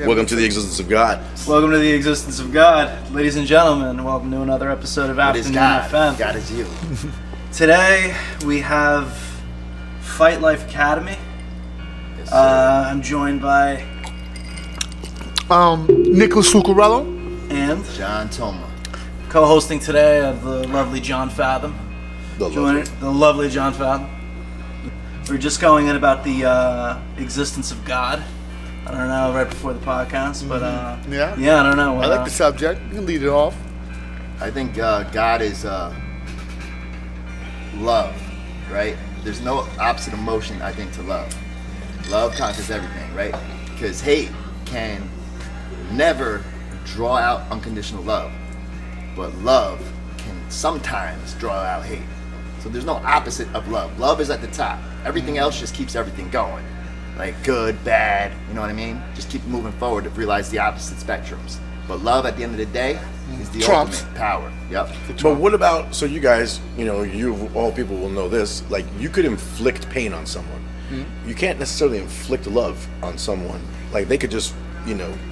Welcome to the existence of God. Welcome to the existence of God, ladies and gentlemen. Welcome to another episode of Afternoon FM. God is you. Today we have Fight Life Academy. Yes, I'm joined by Nicholas Zuccarello. and John Toma. co-hosting today of the lovely John Fathom. The lovely. The lovely John Fathom. We were just going in about the existence of God. I don't know, right before the podcast, but Yeah. I don't know. I like the subject. You can lead it off. I think God is love, right? There's no opposite emotion, I think, to love. Love conquers everything, right? Because hate can never draw out unconditional love, but love can sometimes draw out hate. So there's no opposite of love. Love is at the top. Everything else just keeps everything going. Like good, bad, you know what I mean? Just keep moving forward to realize the opposite spectrums. But love at the end of the day is the Trumps. ultimate power. Yep. But what about, so you guys, you of all people will know this, like you could inflict pain on someone. You can't necessarily inflict love on someone. Like they could just,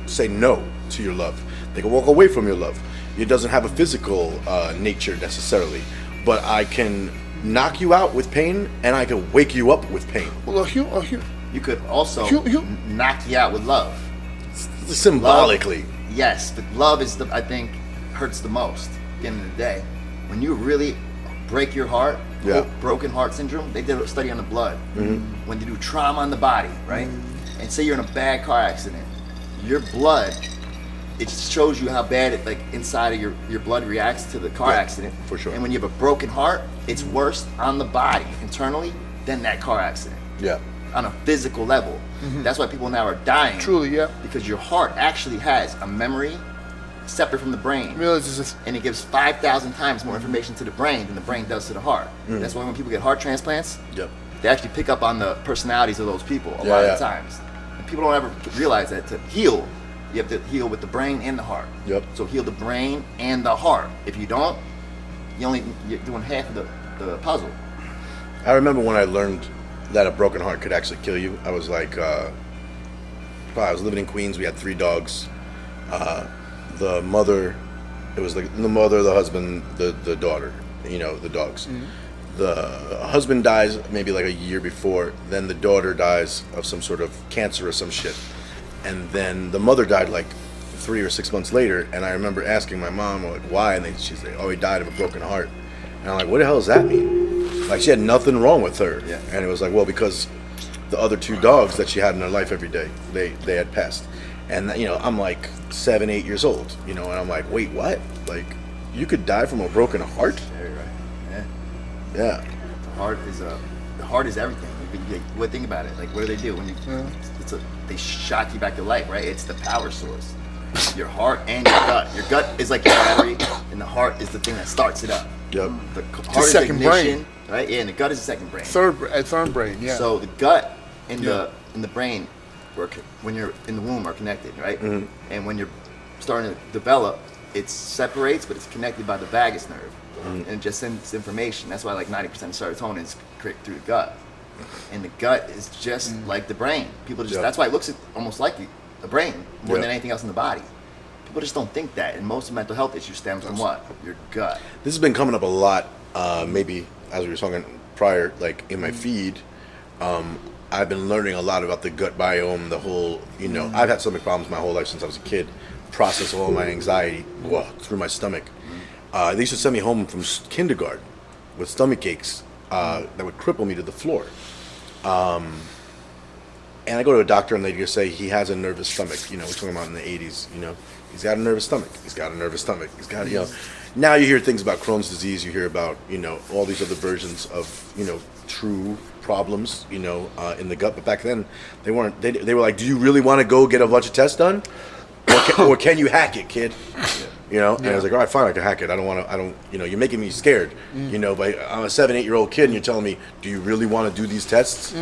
say no to your love. They could walk away from your love. It doesn't have a physical nature necessarily, but I can knock you out with pain and I can wake you up with pain. Well, You could also knock you out with love. Symbolically. Love, yes, but love is I think, hurts the most at the end of the day. When you really break your heart, broken heart syndrome, they did a study on the blood. When they do trauma on the body, right? And say you're in a bad car accident, your blood, it shows you how bad it, like inside of your blood reacts to the car accident. For sure. And when you have a broken heart, it's worse on the body internally than that car accident. Yeah. On a physical level. That's why people now are dying. Truly, yeah. Because your heart actually has a memory separate from the brain. Realize this. And it gives 5,000 times more information to the brain than the brain does to the heart. That's why when people get heart transplants, they actually pick up on the personalities of those people a lot of the times. And people don't ever realize that to heal, you have to heal with the brain and the heart. So heal the brain and the heart. If you don't, you're doing half of the puzzle. I remember when I learned that a broken heart could actually kill you. I was like, I was living in Queens. We had 3 dogs. The mother, it was like the mother, the husband, the daughter, the dogs. The husband dies maybe like a year before. Then the daughter dies of some sort of cancer or some shit. And then the mother died like 3 or 6 months later. And I remember asking my mom, like, why? And she's like, oh, he died of a broken heart. And I'm like, what the hell does that mean? Like, she had nothing wrong with her. And it was like, well, because the other 2 dogs that she had in her life every day, they had passed. And, I'm like 7, 8 years old, and I'm like, wait, what? Like, you could die from a broken heart? Very right. Yeah. The heart is everything. What think about it? Like, what do they do when you? They shock you back to life, right? It's the power source. Your heart and your gut. Your gut is like your battery, and the heart is the thing that starts it up. Yep. The heart is second ignition, brain. right? Yeah, and the gut is the second brain. Third brain, yeah. So the gut and the brain, when you're in the womb, are connected, right? And when you're starting to develop, it separates, but it's connected by the vagus nerve, and it just sends information. That's why like 90% of serotonin is created through the gut, and the gut is just like the brain. People just that's why it looks almost like the brain more than anything else in the body. People just don't think that, and most mental health issues stem from what? Your gut. This has been coming up a lot, maybe as we were talking prior, like in my feed. I've been learning a lot about the gut biome, the whole, I've had stomach problems my whole life since I was a kid. Process all my anxiety through my stomach. They used to send me home from kindergarten with stomach aches that would cripple me to the floor. And I go to a doctor and they just say he has a nervous stomach. We're talking about in the 80s, He's got a nervous stomach. He's got a nervous stomach. He's got, Now you hear things about Crohn's disease. You hear about, all these other versions of, true problems, in the gut. But back then, they weren't. They were like, do you really want to go get a bunch of tests done, or can you hack it, kid? And I was like, all right, fine, I can hack it. I don't want to. You're making me scared. But I'm a 7, 8-year-old kid, and you're telling me, do you really want to do these tests?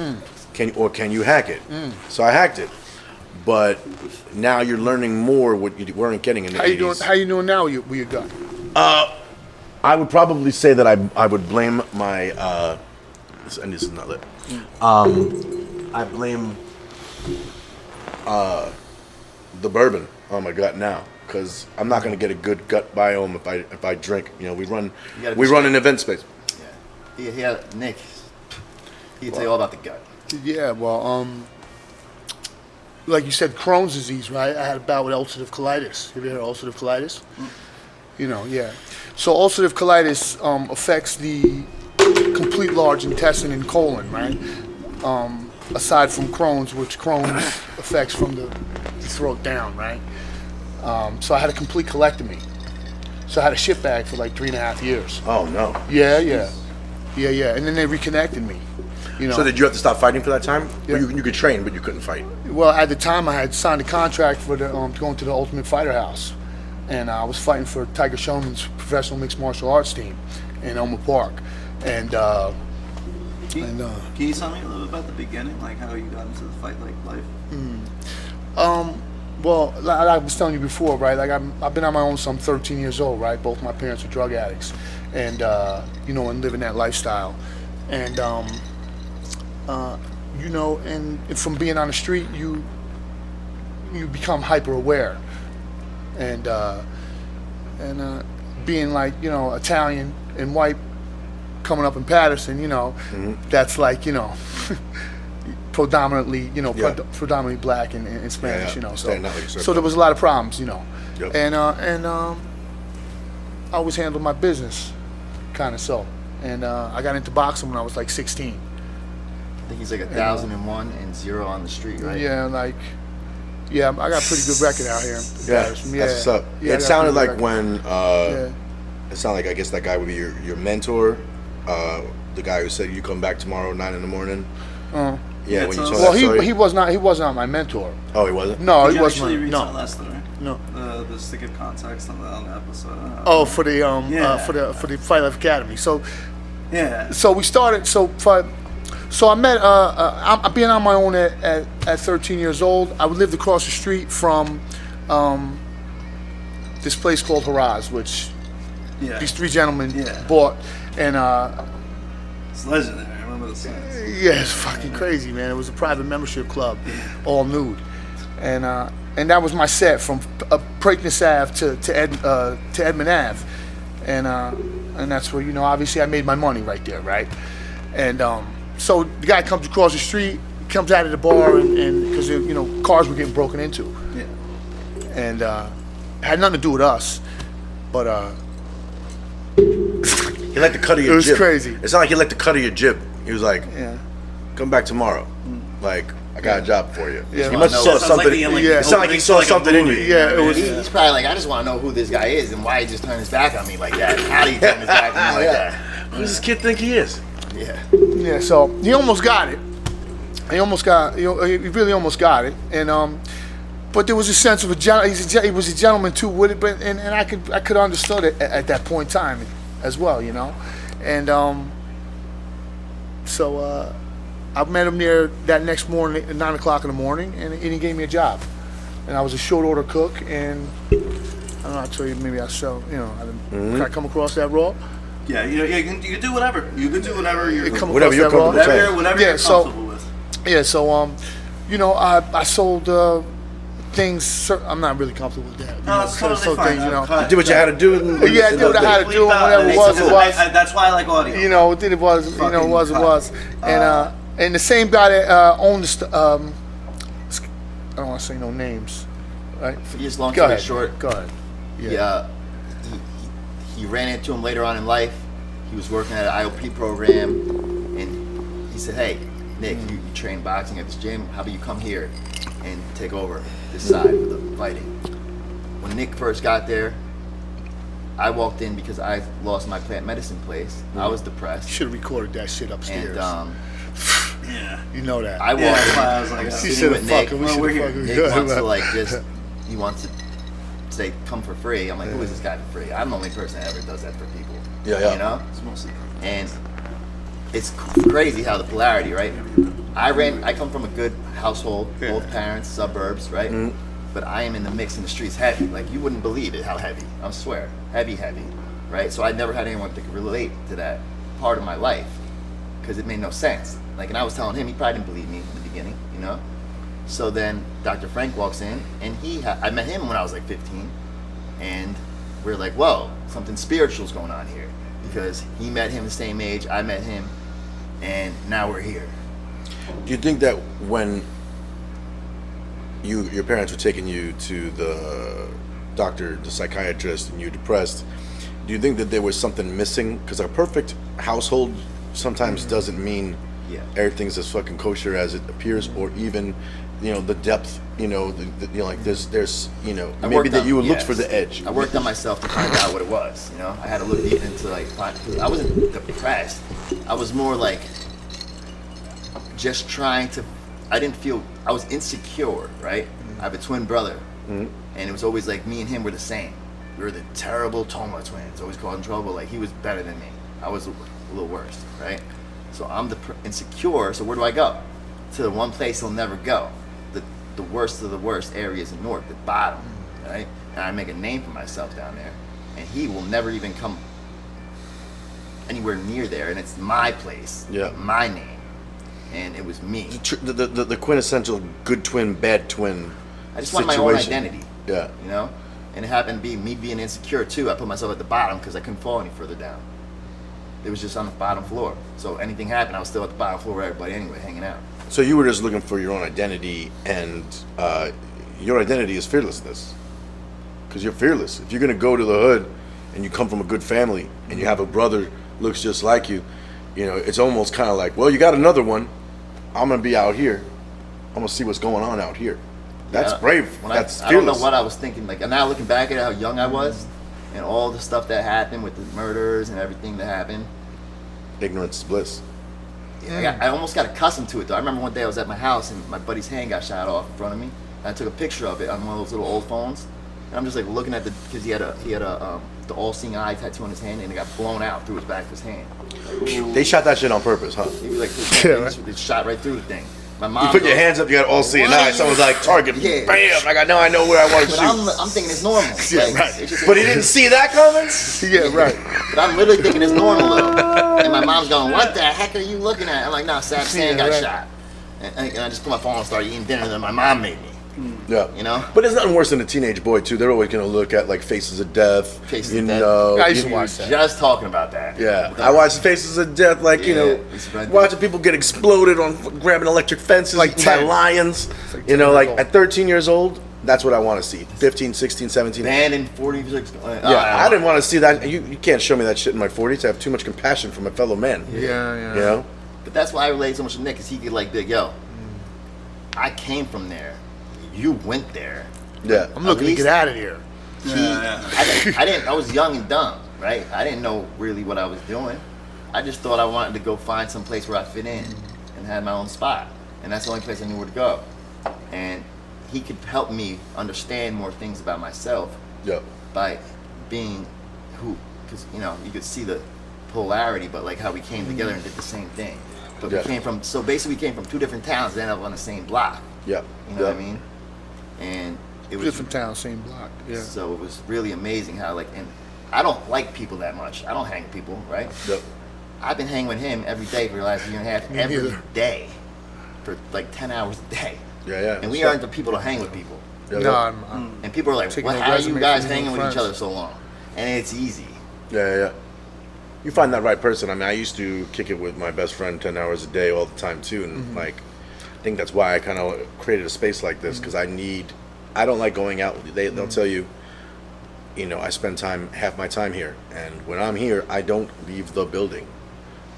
Can you hack it? So I hacked it. But now you're learning more what you weren't getting in the 80s. How you doing now with your gut? I would probably say that I would blame my and this is not lit. I blame the bourbon on my gut now because I'm not gonna get a good gut biome if I drink. You know, we run gotta be an event space. Yeah. He had Nick. He can tell you all about the gut. Yeah, well, like you said, Crohn's disease, right? I had a bout with ulcerative colitis. Have you heard of ulcerative colitis? You know, yeah. So ulcerative colitis affects the complete large intestine and colon, right? Aside from Crohn's, which Crohn's affects from the throat down, right? So I had a complete colectomy. So I had a shit bag for like 3.5 years. Oh no. Yeah. And then they reconnected me. You know. So did you have to stop fighting for that time? Yeah. Or you could train, but you couldn't fight. Well, at the time, I had signed a contract for the going to the Ultimate Fighter House, and I was fighting for Tiger Showman's professional mixed martial arts team in Elmer Park, and Can you tell me a little bit about the beginning, like how you got into the fight like life? well, like I was telling you before, right? Like I've been on my own since I'm 13 years old, right? Both my parents were drug addicts, and you know, and living that lifestyle, and you know, and from being on the street, you become hyper aware, and being like, you know, Italian and white coming up in Patterson, you know, that's like, you know, predominantly, you know, predominantly black and Spanish, you know, so there was a lot of problems, you know, and I always handled my business, kind of so, and I got into boxing when I was like 16. I think he's like 1,001 and 0 on the street, right? Yeah, like, yeah, I got a pretty good record out here. That's what's up. Yeah, it sounded like record. when it sounded like, I guess that guy would be your mentor, the guy who said you come back tomorrow 9 in the morning. Yeah, when you told well, that story. he was not my mentor. Oh, he wasn't. No, Did he you wasn't. actually retell No, that story? no. Just to give context on the episode. Oh, for the for the Fight Life Academy. So Yeah. so we started. So I met. I'm being on my own at 13 years old. I lived across the street from this place called Haraz, which these three gentlemen bought, and It's legendary. I remember the scenes. yeah, it's fucking crazy, man. It was a private membership club, all nude, and that was my set from Preakness Ave to Edmond Ave, and that's where, you know, obviously I made my money right there, right, and so the guy comes across the street, comes out of the bar, and because, you know, cars were getting broken into, and had nothing to do with us, but He liked the cut of your jib. It was crazy. It's not like he liked the cut of your jib. He was like, yeah. come back tomorrow. Like, I got a job for you. Yeah. He must have saw Sounds like something. the- It sounded like he saw something in you. Yeah, it was. He's probably like, I just want to know who this guy is and why he just turned his back on me like that. How did he turn his back on me like that? Who does this kid think he is? Yeah. Yeah, so he almost got it. He really almost got it, and but there was a sense of he was a gentleman too with it, but and I could understood it at that point in time as well, you know, and so I met him there that next morning at 9 o'clock in the morning, and he gave me a job, and I was a short order cook, and I don't know, I'll tell you, maybe I sell, you know, can I come across that raw? Yeah, you can do whatever. You can do whatever you're Come Whatever across you're that raw? comfortable whatever Yeah, you're so- comfortable with. Yeah, so you know, I sold things. I'm not really comfortable with that. No, it's totally fine. Things, you know. You did what you had to do. Yeah, I did what I had to do, and whatever it was, it was. That's why I like audio. You know, it was. You know, it was. It was. And the same guy that owned the. I don't want to say no names, right? Just long Go story ahead. short, Go ahead. Yeah. He ran into him later on in life. He was working at an IOP program, and he said, "Hey, Nick, you train boxing at this gym. How about you come here and take over this side for the fighting?" When Nick first got there, I walked in because I lost my plant medicine place. I was depressed, Should have recorded that shit upstairs. and Yeah. you know that. I walked That's in. why I was like, He sitting should have with Nick. fucking. We Well, should we're have here. fucking. Nick wants to like just, he wants to say come for free. I'm like, who is this guy for free? I'm the only person that ever does that for people. Yeah. You know? it's mostly And it's crazy how the polarity, right? I come from a good household, both parents, suburbs, right? But I am in the mix in the streets heavy. Like, you wouldn't believe it how heavy. I swear. Heavy, right? So I never had anyone that could relate to that part of my life because it made no sense. Like, and I was telling him, he probably didn't believe me in the beginning, you know? So then Dr. Frank walks in, and I met him when I was like 15, and we're like, whoa, something spiritual's going on here, because he met him the same age, I met him, and now we're here. Do you think that when your parents were taking you to the doctor, the psychiatrist, and you're depressed, do you think that there was something missing? Because a perfect household sometimes doesn't mean everything's as fucking kosher as it appears, or even, the depth, like there's maybe that you would look for the edge. I worked on myself to find out what it was. I had to look deep into I wasn't depressed. I was more like just trying to. I was insecure, right? I have a twin brother, and it was always like me and him were the same. We were the terrible Toma twins, always causing trouble. Like, he was better than me. I was a little worse, right? So I'm insecure. So where do I go? To the one place he'll never go. The worst of the worst areas in Newark, the bottom, right? And I make a name for myself down there, and he will never even come anywhere near there. And it's my place, my name, and it was me. The quintessential good twin, bad twin. I just wanted my own identity. Yeah. And it happened to be me being insecure too. I put myself at the bottom because I couldn't fall any further down. It was just on the bottom floor. So anything happened, I was still at the bottom floor with everybody anyway, hanging out. So you were just looking for your own identity, and your identity is fearlessness. Because you're fearless. If you're going to go to the hood and you come from a good family and you have a brother looks just like you, it's almost kind of like, well, you got another one. I'm going to be out here. I'm going to see what's going on out here. That's brave. That's fearless. I don't know what I was thinking. Like, now looking back at how young I was and all the stuff that happened with the murders and everything that happened. Ignorance is bliss. I almost got accustomed to it, though. I remember one day I was at my house and my buddy's hand got shot off in front of me. And I took a picture of it on one of those little old phones. And I'm just like looking at because he had the all-seeing eye tattoo on his hand, and it got blown out through his back of his hand. Like, they shot that shit on purpose, huh? He was like, they shot right through the thing. My mom. You put your hands up, you got all-seeing eye. Someone's like, target, bam! Like, I know where I want to shoot. I'm thinking it's normal. Right. But he didn't see that coming. Right. But I'm literally thinking it's normal though. And my mom's going, "What the heck are you looking at?" I'm like, "Nah, Sam Stan got shot." And I just put my phone and started eating dinner that my mom made me. Yeah. But there's nothing worse than a teenage boy too. They're always gonna look at like Faces of Death. Faces of Death. I used to watch that. Just talking about that. Yeah. I watched Faces of Death, like watching people get exploded on grabbing electric fences like by lions. Like at 13 years old, that's what I want to see. 15, 16, 17. Banned in 46. I didn't want to see that. You can't show me that shit in my 40s. I have too much compassion for my fellow man. Yeah. But that's why I relate so much to Nick, because he could like be like, yo, I came from there. You went there. Yeah. I'm looking to get out of here. I was young and dumb, right? I didn't know really what I was doing. I just thought I wanted to go find some place where I fit in and had my own spot. And that's the only place I knew where to go. And he could help me understand more things about myself by being because you could see the polarity, but like how we came together and did the same thing. But we came from two different towns that ended up on the same block. Yeah. You know what I mean? And it was different towns, same block. Yeah. So it was really amazing how and I don't like people that much. I don't hang with people, right? Yep. I've been hanging with him every day for the last year and a half, every day, for like 10 hours a day. Yeah. And we aren't the people to hang with people. Yeah. And people are like, how are you guys hanging with each other so long? And it's easy. Yeah. You find that right person. I mean, I used to kick it with my best friend 10 hours a day all the time too, and I think that's why I kind of created a space like this, because I don't like going out. They'll tell you, I spend half my time here, and when I'm here, I don't leave the building.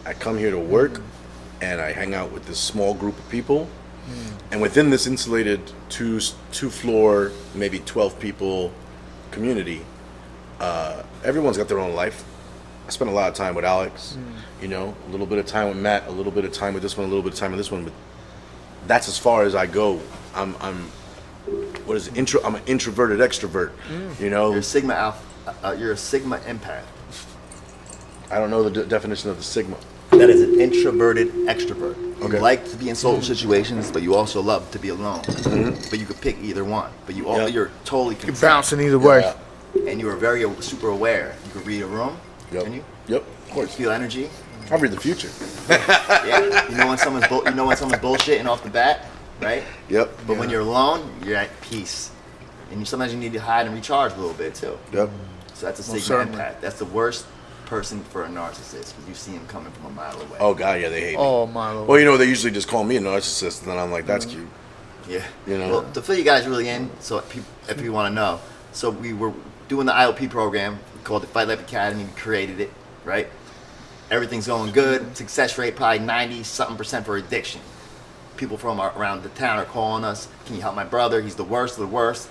I come here to work, and I hang out with this small group of people, and within this insulated two floor, maybe 12 people community, everyone's got their own life. I spent a lot of time with Alex, a little bit of time with Matt, a little bit of time with this one, a little bit of time with this one, but that's as far as I go. I'm an introverted extrovert, You're a Sigma Alpha. You're a Sigma empath. I don't know the definition of the Sigma. That is an introverted extrovert. Okay. You like to be in social situations, but you also love to be alone. But you could pick either one. But you're totally You can bounce in either way. And you are very super aware. You can read a room. Can you? Yep. Of course. Feel energy. I read the future. Yeah. You know when someone's bullshitting off the bat. right? Yep. But when you're alone, you're at peace. And sometimes you need to hide and recharge a little bit too. Yep. So that's a Most Sigma certainly. empath. That's the worst person for a narcissist because you see him coming from a mile away. Oh God, yeah, they hate me. Oh my lord. Well, you know, they usually just call me a narcissist, and then I'm like, that's cute. Yeah. You know? Well, to fill you guys really in, so if you want to know, so we were doing the IOP program called the Fight Life Academy. We created it, right? Everything's going good. Success rate probably 90-something% for addiction. People from around the town are calling us. Can you help my brother? He's the worst of the worst.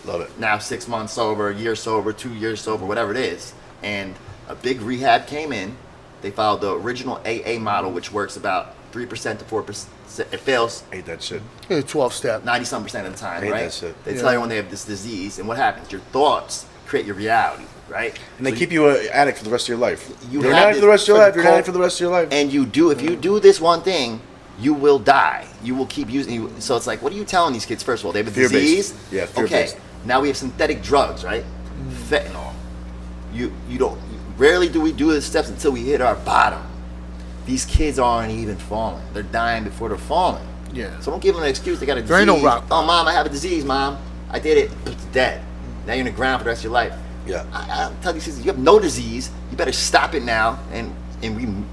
Love it. Now 6 months sober, a year sober, 2 years sober, whatever it is. And a big rehab came in. They followed the original AA model, which works about 3% to 4%. It fails Hate that shit. Yeah, 12-step. 90-something% of the time, Hate right? that shit. They Yeah. tell you when they have this disease, and what happens? Your thoughts create your reality, right? And they So keep you an addict for the rest of your life. You You're an have addict for the this rest of your life. You're an cult- addict for the rest of your life. And you do, if you do this one thing, you will die. You will keep using. So it's like, what are you telling these kids? First of all, they have a Fear-based. disease. Yeah, Okay. fear-based. Now we have synthetic drugs, right? Fentanyl. You don't. Rarely do we do the steps until we hit our bottom. These kids aren't even falling. They're dying before they're falling. Yeah. So don't give them an excuse. They got a disease. There ain't no rock Oh, mom, I have a disease, mom. I did it. It's dead. Now you're in the ground for the rest of your life. Yeah. I tell these kids, you have no disease. You better stop it now. And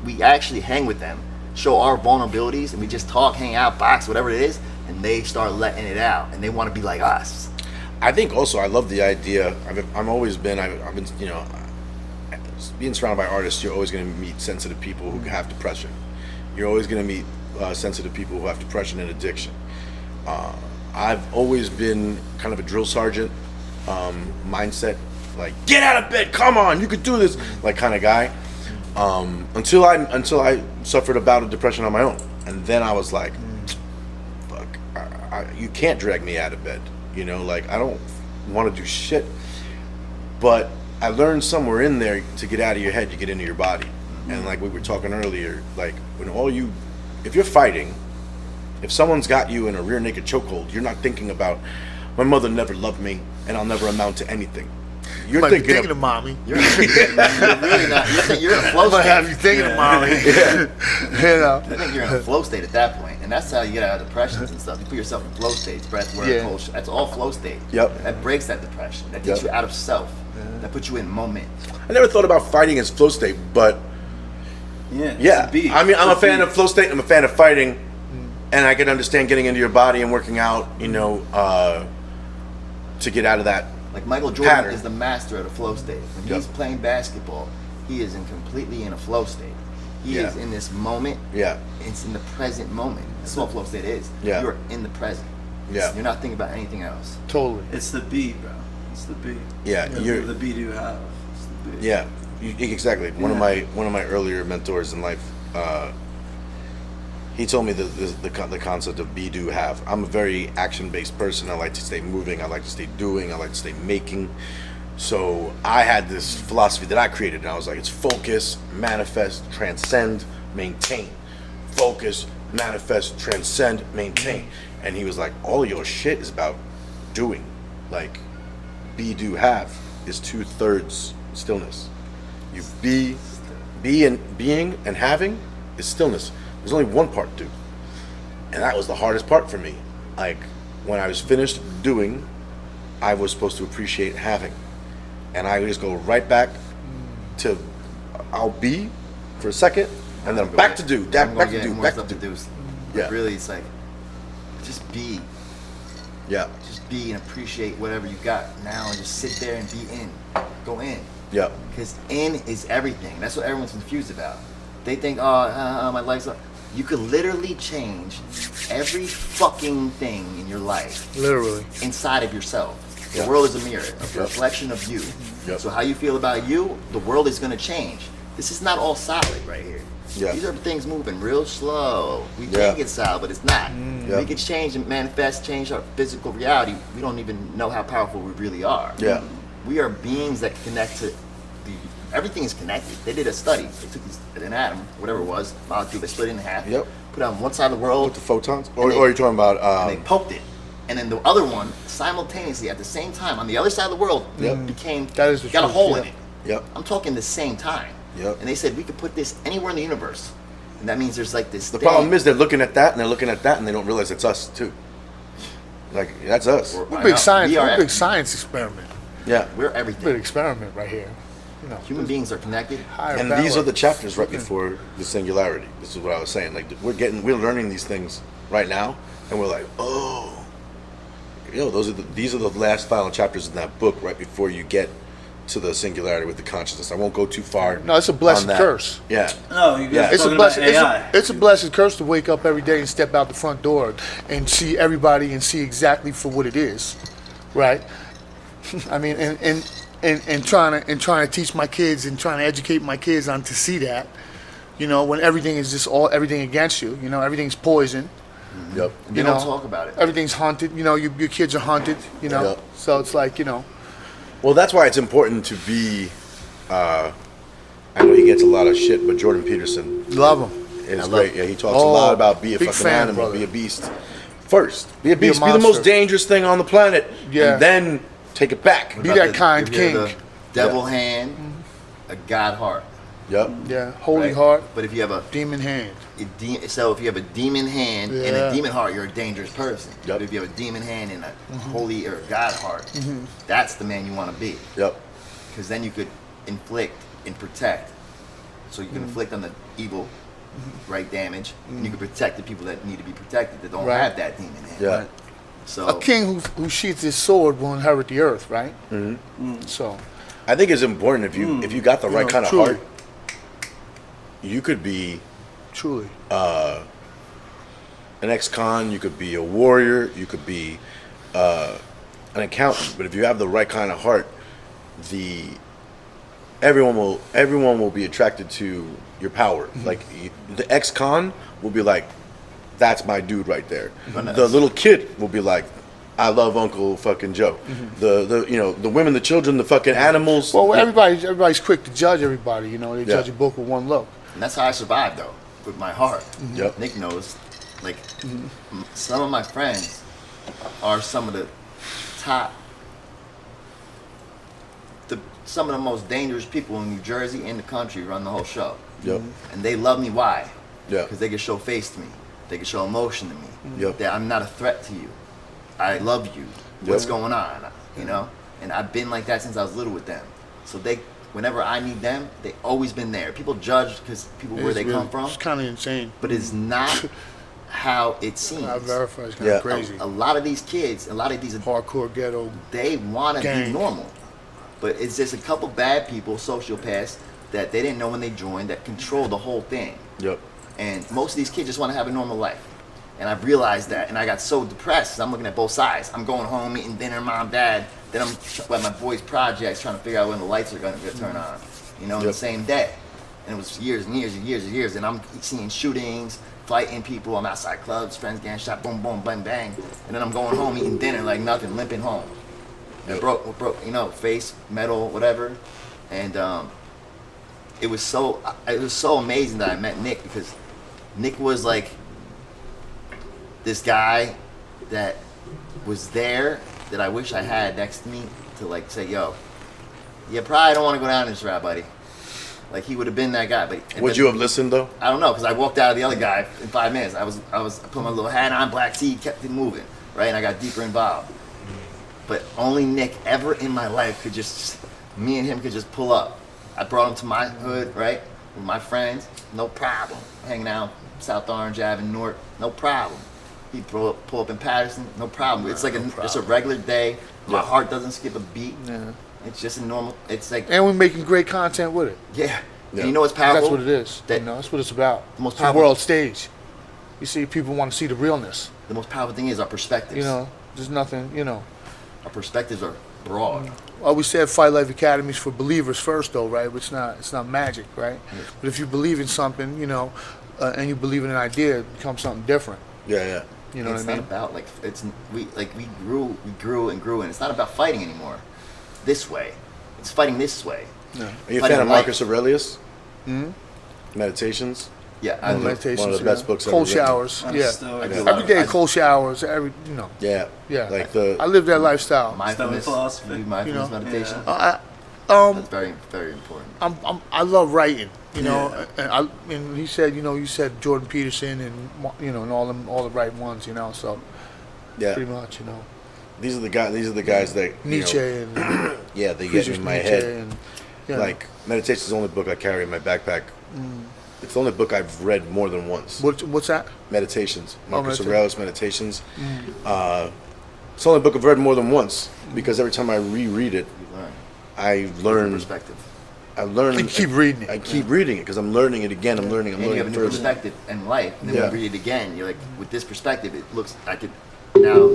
we actually hang with them, show our vulnerabilities, and we just talk, hang out, box, whatever it is, and they start letting it out, and they want to be like us. I think also I love the idea. I've always been. I've been. You know, being surrounded by artists, you're always going to meet sensitive people who have depression. You're always going to meet sensitive people who have depression and addiction. I've always been kind of a drill sergeant mindset, like get out of bed, come on, you could do this, like kind of guy. Until I suffered a bout of depression on my own, and then I was like, fuck, you can't drag me out of bed. You know, like I don't want to do shit. But I learned somewhere in there to get out of your head, you get into your body. And like we were talking earlier, like if you're fighting, if someone's got you in a rear naked chokehold, you're not thinking about, my mother never loved me and I'll never amount to anything. You're Might be thinking thinking of mommy. You're really not. You're in a flow I'm gonna state. have you thinking of mommy. You know. I think you're in a flow state at that point, and that's how you get out of depressions and stuff. You put yourself in flow states, breath work, Yeah. culture. That's all flow state. Yep. That breaks that depression. That takes Yep. you out of self. That puts you in moment. I never thought about fighting as flow state, but Yeah. yeah. It's a beat. I mean, I'm a It's fan beat. of flow state. I'm a fan of fighting, and I can understand getting into your body and working out. You know, to get out of that. Like Michael Jordan Pattern. is the master of the flow state. When Yep. he's playing basketball, he is completely in a flow state. He Yeah. is in this moment. Yeah. It's in the present moment. That's what flow state is. Yeah. You're in the present. Yeah. You're not thinking about anything else. Totally. It's the beat, bro. It's the beat. Yeah, you're- the beat you have. It's the beat. Yeah, exactly. One of my earlier mentors in life, he told me the concept of be, do, have. I'm a very action-based person. I like to stay moving. I like to stay doing. I like to stay making. So I had this philosophy that I created, and I was like, it's focus, manifest, transcend, maintain. Focus, manifest, transcend, maintain. And he was like, all of your shit is about doing. Like, be, do, have is 2/3 stillness. You being and having is stillness. There's only one part do. And that was the hardest part for me. Like, when I was finished doing, I was supposed to appreciate having. And I would just go right back to, I'll be for a second, and then back to do, I'm back gonna to get do, more back stuff to to do. do. Yeah. But really, it's like, just be. Yeah, Just be and appreciate whatever you got now and just sit there and be in. Go in. yeah, Because in is everything. That's what everyone's confused about. They think, oh, my life's up. You could literally change every fucking thing in your life Literally. inside of yourself. The Yeah. world is a mirror, a Yep. reflection of you. Yep. So how you feel about you, the world is going to change. This is not all solid right here. Yeah. These are things moving real slow. We Yeah. think it's solid, but it's not. Yeah. We can change and manifest, change our physical reality. We don't even know how powerful we really are. yeah, We are beings that connect to everything is connected. They did a study. They took an atom, whatever it was, molecule, they split it in half. Yep. Put it on one side of the world, with the photons. Or, And they- or you're talking about, and they poked it. And then the other one, simultaneously, at the same time, on the other side of the world, Yep. became, That is the got a truth, hole yeah. in it. yep, I'm talking the same time. Yep. And they said we could put this anywhere in the universe, And that means there's like this The thing. problem is they're looking at that and they're looking at that and they don't realize it's us too. Like that's us. We're I big know. science. We We're are a big science experiment. Yeah. We're Big everything. experiment right here. You know, Human beings are connected. higher And power. these are the chapters right before the singularity. This is what I was saying. Like we're learning these things right now, and we're like, oh, these are the last final chapters in that book right before you get to the singularity with the consciousness. I won't go too far. No, it's a blessed on that. curse. Yeah. No, you guys Yeah. It's a talking blessed. about AI. It's a blessed curse to wake up every day and step out the front door and see everybody and see exactly for what it is, right? I mean, and trying to teach my kids and trying to educate my kids on to see that, you know, when everything is just everything against you, you know, everything's poison, Yep. They you don't know, talk about it. everything's hunted, you know, your kids are hunted, you know, Yep. so it's like, you know, Well, that's why it's important to be. I know he gets a lot of shit, but Jordan Peterson love them. is great. Yeah, he talks a Oh, lot about be a big fucking fan, animal, brother. be a beast. First, be a beast, be the monster. most dangerous thing on the planet, Yeah. and then take it back. Be About that kind if you're king. the devil hand, a God heart. Yep. Yeah, holy right? heart, But if you have a demon hand. so if you have a demon hand and Yeah. a demon heart, you're a dangerous person. Yep. But if you have a demon hand and a holy or God heart, that's the man you want to be. Yep. Because then you could inflict and protect. So you can inflict on the evil, right, damage, and you can protect the people that need to be protected that don't Right. have that demon hand. Yeah. So A king who sheathes his sword will inherit the earth, right? So, I think it's important if you got the right know, kind of truly. heart, you could be truly. an ex-con, you could be a warrior, you could be an accountant. But if you have the right kind of heart, everyone will be attracted to your power. Like the ex-con will be like, that's my dude right there. The little kid will be like, I love Uncle fucking Joe. The women, the children, the fucking animals. Well, everybody's quick to judge everybody. You know, they Yeah. judge a book with one look. and that's how I survived though, with my heart. Yep. Nick knows, like some of my friends are some of the top, some of the most dangerous people in New Jersey and the country run the whole show. Yep. And they love me. Why? Yeah. Because they can show face to me. They can show emotion to me. Yep. That I'm not a threat to you. I love you. What's Yep. going on? You know? And I've been like that since I was little with them. So whenever I need them, they always been there. People judge because people where It's they really- come from, It's kind of insane. but it's not how it seems. I verify it's kind Yeah. of crazy. A lot of these kids, a lot of these, Hardcore ghetto. they want to be Gang. normal. But it's just a couple bad people, sociopaths, that they didn't know when they joined that control the whole thing. Yep. And most of these kids just want to have a normal life. And I've realized that, and I got so depressed 'cause I'm looking at both sides. I'm going home, eating dinner, mom, dad. Then I'm at my boys' projects trying to figure out when the lights are going to turn on. You know, in the Yep. same day. And it was years and years and years and years. And I'm seeing shootings, fighting people. I'm outside clubs, friends getting shot, boom, boom, bang, bang. And then I'm going home, eating dinner like nothing, limping home. And broke, you know, face, metal, whatever. And it was so amazing that I met Nick, because Nick was like this guy that was there that I wish I had next to me to like say, yo, you probably don't want to go down this route, buddy. Like he would have been that guy. But Would you have listened though? I don't know, because I walked out of the other guy in 5 minutes. I put my little hat on, black tee, kept it moving, right? And I got deeper involved. But only Nick ever in my life could just, me and him could just pull up. I brought him to my hood, right? With my friends, no problem. Hanging out South Orange Ave in Newark, no problem. He'd pull up in Patterson, no problem. It's like just a regular day. My heart doesn't skip a beat. Yeah. It's just a normal, it's like, And we're making great content with it. yeah. Yeah. And you know what's powerful? That's what it is. That- You know, that's what it's about. The most It's a powerful- world stage. You see, people want to see the realness. The most powerful thing is our perspectives. You know, there's nothing, you know. Our perspectives are broad. I always said Fight Life Academy is for believers first, though, right? It's not magic, right? But if you believe in something, you know, and you believe in an idea, it becomes something different. Yeah, yeah. You know It's what I not mean? about like we grew and grew, and it's not about fighting anymore. This way, it's fighting this way. Yeah. Are you a Fighting fan of life. Marcus Aurelius? Meditations. Yeah, I do. Meditations, one of the yeah. best books ever Cold written. showers, I'm yeah. still- I do a Every lot Every of- day, I- cold showers. You know, Yeah. yeah. Like I live that lifestyle. mindfulness, philosophy. do mindfulness You know? meditation. Yeah. That's very, very important. I love writing. You know, Yeah. and he said, you said Jordan Peterson and and all the right ones. So Yeah. pretty much, These are the guys that Nietzsche and yeah, they get Friedrich in my Nietzsche head. and, yeah. Like meditation is the only book I carry in my backpack. It's the only book I've read more than once. What's that? Meditations, Marcus Meditation. Aurelius Meditations. It's the only book I've read more than once because every time I reread it, You learn. I Different learn. perspective. I learn. You keep reading it. I keep reading it because I'm learning it again. I'm learning. I'm And you learning have a it new further. perspective in life. And then Yeah. when you read it again, you're like, with this perspective, it looks, I could now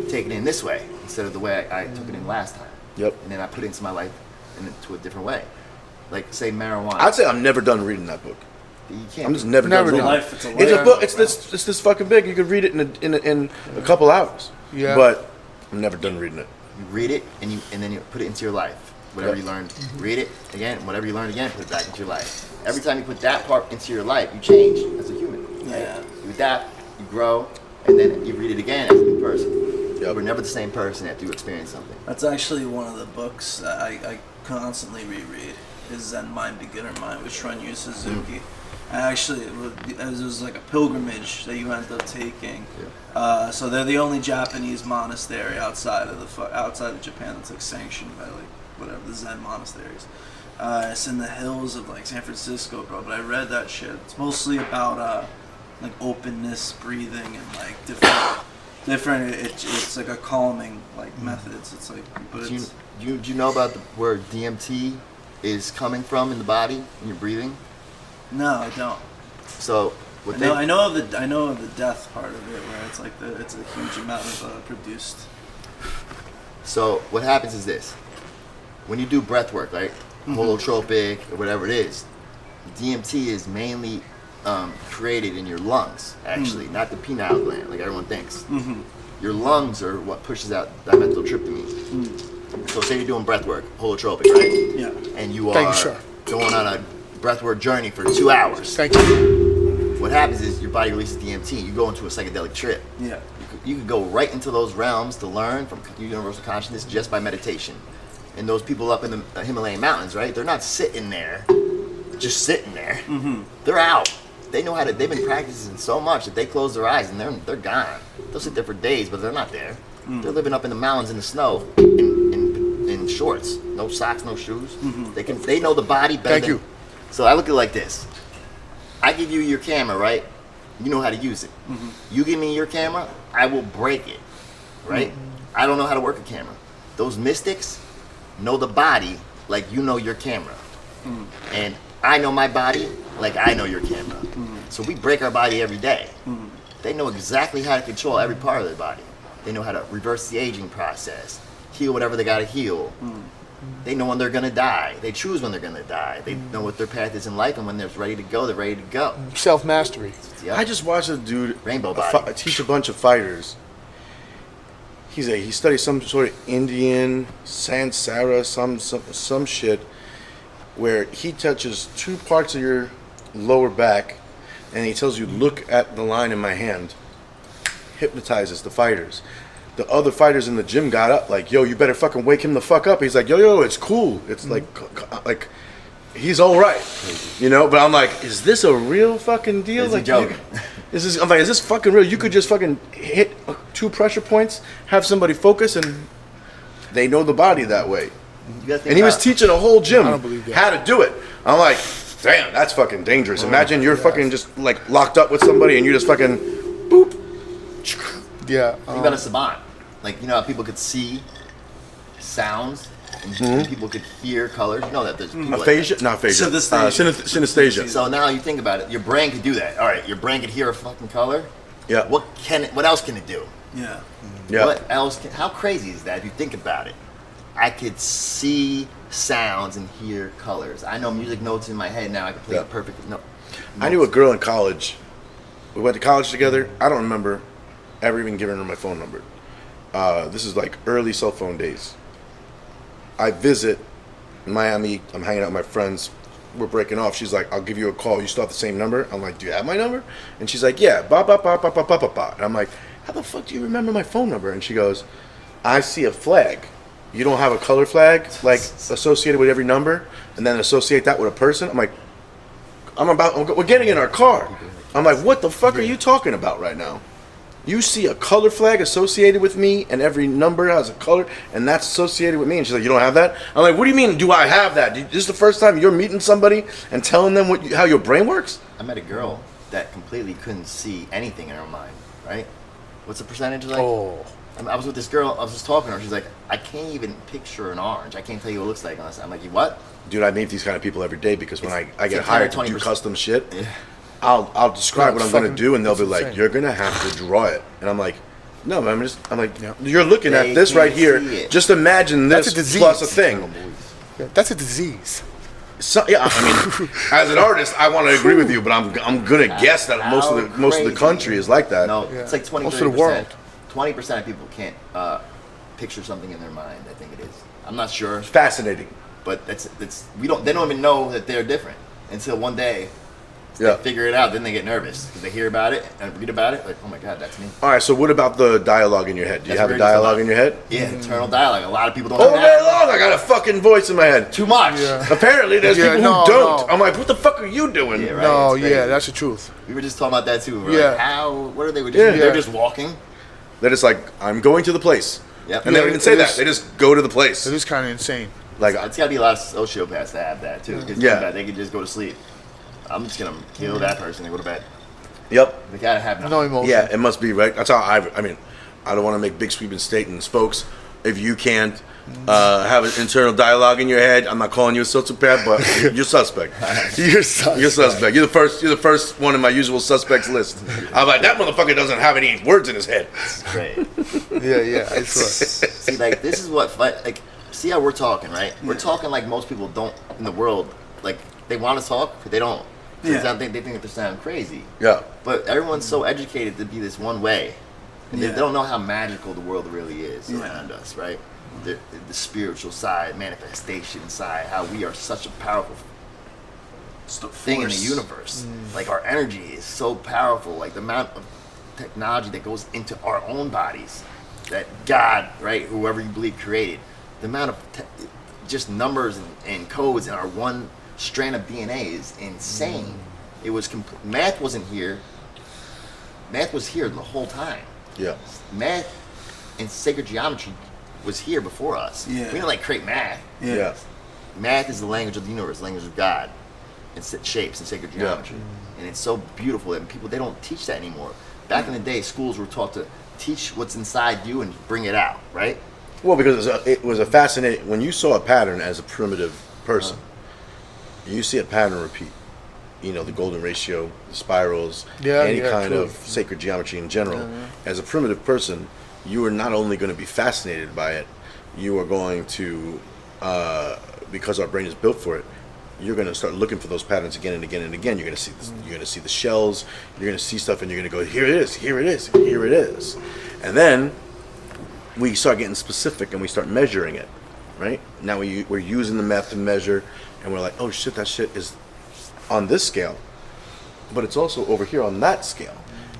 take it in this way instead of the way I took it in last time. Yep. And then I put it into my life into a different way. Like, say, marijuana. I'd say I'm never done reading that book. You can't. I'm just never Never done done. reading. Life, it's a It's a life. book. It's this fucking big. You could read it in a couple hours. Yeah. But I'm never done reading it. You read it and then you put it into your life. Whatever Yep. you learned, read it again. Whatever you learned again, put it back into your life. Every time you put that part into your life, you change as a human. Right? Yeah. You adapt, you grow, and then you read it again as a new person. Yep. We're never the same person after you experience something. That's actually one of the books that I constantly reread. Is Zen Mind, Beginner Mind with Shunryu Suzuki. And actually, it was like a pilgrimage that you ended up taking. So they're the only Japanese monastery outside of Japan that's like sanctioned by like whatever the Zen monasteries. It's in the hills of like San Francisco, bro. But I read that shit. It's mostly about like openness, breathing, and like different. It's like a calming like methods. It's like, but Do it's you know about where DMT is coming from in the body when you're breathing? no, I don't. So what I know of the death part of it, where it's like it's a huge amount of produced. So what happens is this: when you do breath work, right, holotropic or whatever it is, DMT is mainly created in your lungs, actually, not the pineal gland, like everyone thinks. Your lungs are what pushes out dimethyltryptamine. So say you're doing breath work, holotropic, right? Yeah. And you Thank are you, sir. going on a breathwork journey for 2 hours. Thank you. What happens is your body releases DMT. You go into a psychedelic trip. Yeah. You could go right into those realms to learn from universal consciousness just by meditation. And those people up in the Himalayan mountains, right? They're not sitting there, just sitting there. They're out. They know how to. They've been practicing so much that they close their eyes and they're gone. They'll sit there for days, but they're not there. They're living up in the mountains in the snow in shorts, no socks, no shoes. They know the body better. Thank than, you. So I look at it like this. I give you your camera, right? You know how to use it. You give me your camera, I will break it, right? I don't know how to work a camera. Those mystics know the body like you know your camera. And I know my body like I know your camera. So we break our body every day. They know exactly how to control every part of their body. They know how to reverse the aging process, heal whatever they gotta heal. They know when they're gonna die. They choose when they're gonna die. They know what their path is in life, and when they're ready to go, they're ready to go. Self-mastery. Yep. I just watched a dude Rainbow body. teach a bunch of fighters. He studies some sort of Indian Sansara, some shit, where he touches two parts of your lower back, and he tells you, look at the line in my hand. Hypnotizes the fighters. The other fighters in the gym got up like, yo, you better fucking wake him the fuck up. He's like, yo, it's cool. It's like he's all right, you know. But I'm like, is this a real fucking deal? Is he Like, joking? I'm like, is this fucking real? You could just fucking hit two pressure points, have somebody focus, and they know the body that way. You gotta think And he was about- teaching a whole gym I don't believe that. how to do it. I'm like, damn, that's fucking dangerous. Imagine you're fucking just like locked up with somebody and you just fucking boop. Yeah. Think about a savant. Like, you know how people could see sounds and people could hear colors? You know that there's people like that. Aphasia? Not aphasia. Synesthesia. So now you think about it, your brain could do that. All right, your brain could hear a fucking color. Yeah. What else can it do? Yeah. Yeah. What else how crazy is that if you think about it? I could see sounds and hear colors. I know music notes in my head now. I can play Yeah. a perfect note. I knew a girl in college. We went to college together. I don't remember ever even giving her my phone number. This is like early cell phone days. I visit Miami. I'm hanging out with my friends. We're breaking off. She's like, I'll give you a call. You still have the same number? I'm like, do you have my number? And she's like, yeah. Ba ba ba ba ba ba ba ba. And I'm like, how the fuck do you remember my phone number? And she goes, I see a flag you don't have a color flag like associated with every number, and then associate that with a person. I'm like, we're getting in our car. I'm like, what the fuck are you talking about right now? You see a color flag associated with me, and every number has a color, and that's associated with me. And she's like, you don't have that? I'm like, what do you mean, do I have that? This is the first time you're meeting somebody and telling them how your brain works? I met a girl that completely couldn't see anything in her mind, right? What's the percentage like? Oh. I was with this girl, I was just talking to her, she's like, I can't even picture an orange. I can't tell you what it looks like unless I'm like, you what? Dude, I meet these kind of people every day because when I It's get like hired to 10 or do 20%. custom shit, Yeah. I'll describe what I'm going to do, and they'll be that's like, insane. you're going to have to draw it. And I'm like, no, I'm like, Yeah. you're looking They at this right can't here. see it. Just imagine That's this a disease. plus a thing. Yeah, that's a disease. So, yeah, I mean, as an artist, I want to agree with you, but I'm gonna guess that most of the crazy. country is like that. No, Yeah. it's like 20, Most of the 30%. world. 20% of people can't picture something in their mind, I think it is. I'm not sure, Fascinating. but they don't even know that they're different until one day Yeah. they figure it out, then they get nervous because they hear about it and read about it, like, oh my god, that's me. All right. So, what about the dialogue in your head? Do you That's have a what we're just dialogue about. in your head? Yeah, internal dialogue. A lot of people don't All have day that. long, I got a fucking voice in my head. Too much. Yeah. Apparently, there's Yeah, people no, who don't. no. I'm like, what the fuck are you doing? Yeah, right. No, it's crazy. yeah, that's the truth. We were just talking about that too. We're Yeah. like, what are they? Yeah. They're just walking. They're just like, I'm going to the place. Yep. And they Yeah, don't even say it that. is- They just go to the place. It is kind of insane. Like, It's got to be a lot of sociopaths that have that too. 'Cause Yeah. think about it, they could just go to sleep. I'm just gonna kill that person and go to bed. yep. They gotta have No emotion. Yeah, it must be right. That's how I mean, I don't want to make big sweeping statements, folks. If you can't have an internal dialogue in your head, I'm not calling you a sociopath, but you're suspect. You're such. You're suspect. You're the first one in my usual suspects list. I'm like, that motherfucker doesn't have any words in his head. Great. Yeah, it's right. See, like this is what like. See how we're talking, right? We're talking like most people don't in the world. Like they want to talk, but they don't. Yeah. They think that they sound crazy. Yeah. But everyone's so educated to be this one way. And Yeah. they don't know how magical the world really is Yeah. around us, right? The spiritual side, manifestation side, how we are such a powerful thing in the universe. Like our energy is so powerful. Like the amount of technology that goes into our own bodies that God, right, whoever you believe created, the amount of just numbers and codes in our one strand of DNA is insane. It was math wasn't here. Math was here the whole time. Yeah. Math and sacred geometry was here before us. Yeah. We didn't like create math. Yeah. Math is the language of the universe, the language of God. It's shapes and sacred geometry. And it's so beautiful that people, they don't teach that anymore. Back in the day, schools were taught to teach what's inside you and bring it out, right? Well, because it was a fascinating, when you saw a pattern as a primitive person, you see a pattern repeat. You know, the golden ratio, the spirals, any kind true. of sacred geometry in general. As a primitive person, you are not only going to be fascinated by it, you are going to, because our brain is built for it, you're going to start looking for those patterns again and again and again. You're going to see this, you're going to see the shells, you're going to see stuff, and you're going to go, here it is, here it is, here it is. And then we start getting specific and we start measuring it, right? Now we're using the math to measure, and we're like, oh shit, that shit is on this scale, but it's also over here on that scale.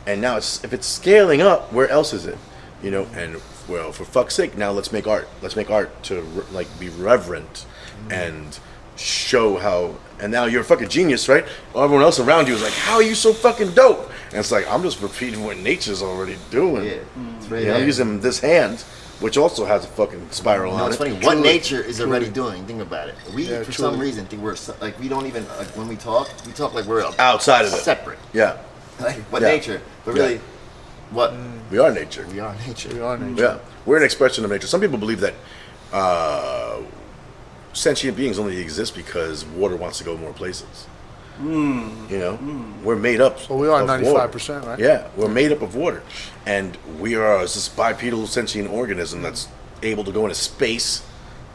And now if it's scaling up, where else is it? You know, and well, for fuck's sake, now let's make art. Let's make art to like be reverent and show how. And now you're a fucking genius, right? Everyone else around you is like, how are you so fucking dope? And it's like, I'm just repeating what nature's already doing. Yeah. It's right You know, I'm there. using this hand, which also has a fucking spiral No, on it's it. funny. What nature is already doing? Think about it. We, Yeah, for truly. some reason, think we're like we don't even like when we talk like we're Outside of it. separate. Yeah, Like what Yeah. nature? But really, what we are nature. we are nature. We are nature. Yeah, we're an expression of nature. Some people believe that sentient beings only exist because water wants to go more places. You know, we're made up. Well, we are of 95%, water. right? Yeah, we're made up of water, and we are this bipedal sentient organism that's able to go into space,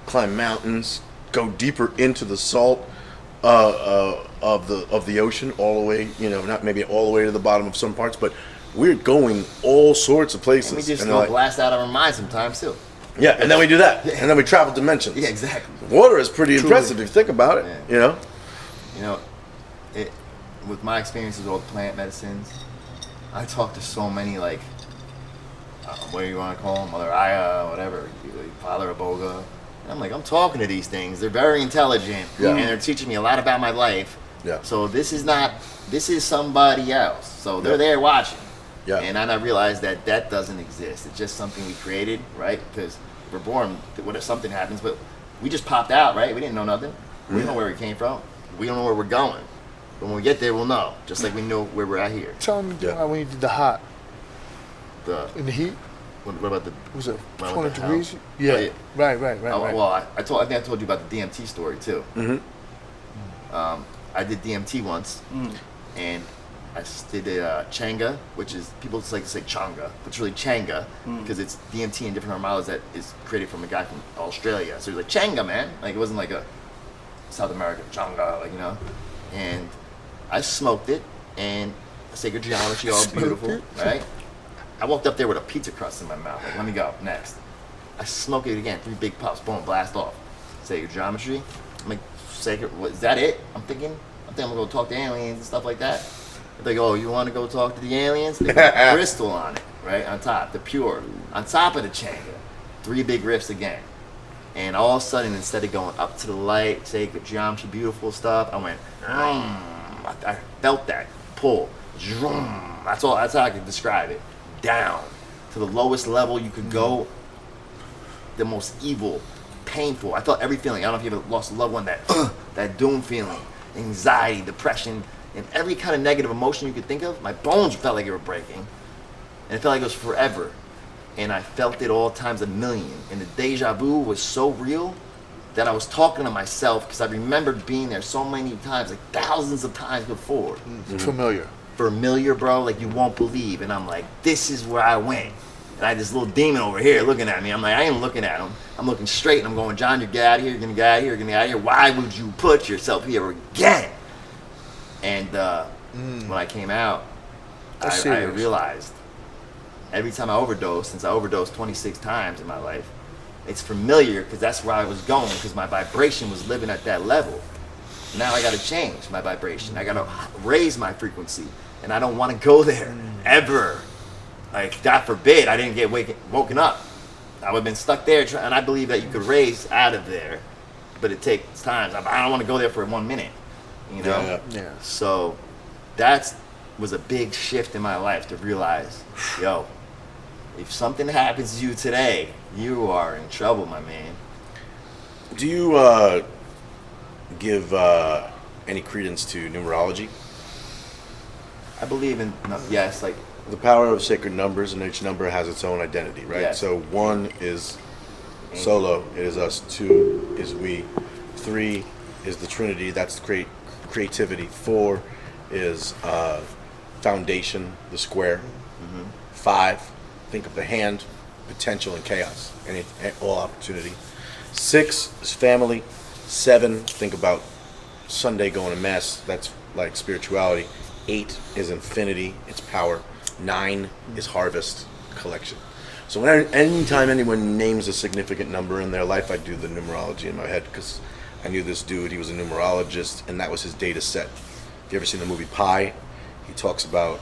climb mountains, go deeper into the salt of the ocean, all the way. You know, not maybe all the way to the bottom of some parts, but we're going all sorts of places. And we just And go they're like, blast out of our minds sometimes too. yeah, and then we do that, and then we travel dimensions. Yeah, exactly. Water is pretty impressive if you think about it. Yeah. You know, You know, with my experiences with all the plant medicines, I talk to so many like what do you want to call them, Mother Aya, whatever, Father Aboga. And I'm like, I'm talking to these things. They're very intelligent, and they're teaching me a lot about my life. Yeah. So this is somebody else. So they're there watching. Yeah. And I realized that doesn't exist. It's just something we created, right? Because we're born, what if something happens, but we just popped out, right? We didn't know nothing. We don't know where we came from. We don't know where we're going. But when we get there, we'll know. Just like we know where we're at here. Tell me when you did the hot in the heat. What about the? Was it when I 20 went to degrees? hell? Yeah. Oh, yeah. Right. Well, I think I told you about the DMT story too. I did DMT once, and I did Changa, which is people like to say Changa, but it's really Changa because it's DMT and different hormones that is created from a guy from Australia. So he's like Changa, man. Like it wasn't like a South American Changa, like And I smoked it, and sacred geometry, all beautiful, right? I walked up there with a pizza crust in my mouth. Like, let me go next. I smoke it again, 3 big puffs, boom, blast off. Sacred geometry. I'm like, sacred. What, is that it? I'm thinking I'm gonna go talk to aliens and stuff like that. They go, oh, you want to go talk to the aliens? They got crystal on it, right on top, the pure, on top of the Changa. 3 big riffs again. And all of a sudden, instead of going up to the light, sacred geometry, beautiful stuff, I went, I felt that pull. That's all. That's how I could describe it. Down to the lowest level you could go. The most evil, painful. I felt every feeling. I don't know if you ever lost a loved one. That doom feeling, anxiety, depression, and every kind of negative emotion you could think of. My bones felt like they were breaking, and it felt like it was forever. And I felt it all times a million. And the deja vu was so real that I was talking to myself because I remembered being there so many times, like thousands of times before. Familiar, bro, like you won't believe. And I'm like, this is where I went. And I had this little demon over here looking at me. I'm like, I ain't looking at him. I'm looking straight and I'm going, John, you get out of here, you're gonna get out of here, you're gonna get out of here. Why would you put yourself here again? And when I came out, I realized every time I overdosed, since I overdosed 26 times in my life, it's familiar because that's where I was going because my vibration was living at that level. Now I gotta change my vibration. I gotta raise my frequency. And I don't want to go there ever. Like, God forbid I didn't get woken up. I would have been stuck there. And I believe that you could raise out of there, but it takes time. I don't want to go there for 1 minute, you know? Yeah. So that was a big shift in my life to realize, yo, if something happens to you today, you are in trouble, my man. Do you give any credence to numerology? I believe in, yes, like, The power of sacred numbers, and each number has its own identity, right? Yes. So 1 is solo, it is us. 2 is we. 3 is the Trinity, that's creativity. 4 is foundation, the square. 5, think of the hand, potential and chaos, and all opportunity. 6 is family. 7, think about Sunday going to mass, that's like spirituality. 8 is infinity, it's power. 9 is harvest, collection. So anytime anyone names a significant number in their life, I do the numerology in my head because I knew this dude, he was a numerologist, and that was his data set. If you ever seen the movie Pi, he talks about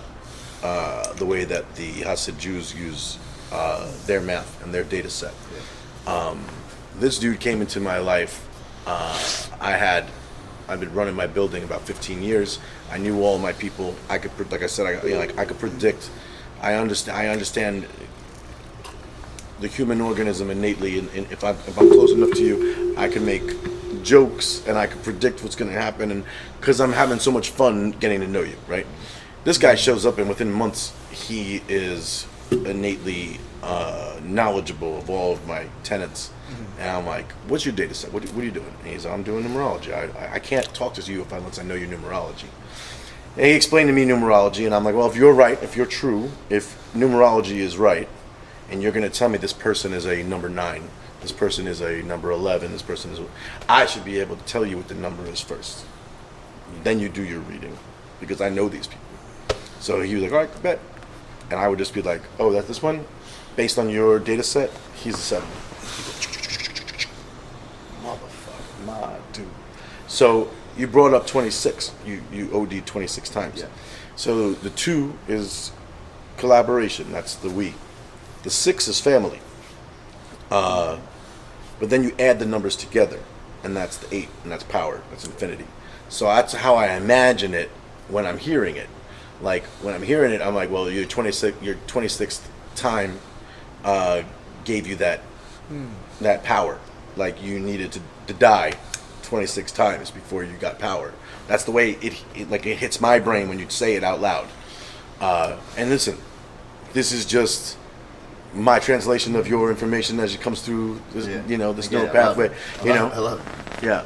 the way that the Hasid Jews use their math and their data set. This dude came into my life. I've been running my building about 15 years. I knew all my people. I could, like I said, I could predict. I understand the human organism innately, and if I'm close enough to you, I can make jokes and I can predict what's going to happen. And because I'm having so much fun getting to know you, right? This guy shows up, and within months, he is innately knowledgeable of all of my tenets. And I'm like, what's your data set? What are you doing? And he's, I'm doing numerology. I can't talk to you unless I know your numerology. And he explained to me numerology, and I'm like, well, if you're right, if you're true, if numerology is right, and you're going to tell me this person is a number 9, this person is a number 11, this person is, I should be able to tell you what the number is first. Then you do your reading, because I know these people. So he was like, all right, bet. And I would just be like, oh, that's this one? Based on your data set, he's a 7. Motherfucker, nah, dude. So you brought up 26. You OD'd 26 times. Yeah. So the 2 is collaboration. That's the we. The 6 is family. But then you add the numbers together, and that's the 8, and that's power. That's infinity. So that's how I imagine it when I'm hearing it. Like when I'm hearing it, I'm like, well, your 26th time gave you that power. Like you needed to die 26 times before you got power. That's the way it hits my brain when you say it out loud. And listen, this is just my translation of your information as it comes through this, this neural pathway. I love it. Yeah.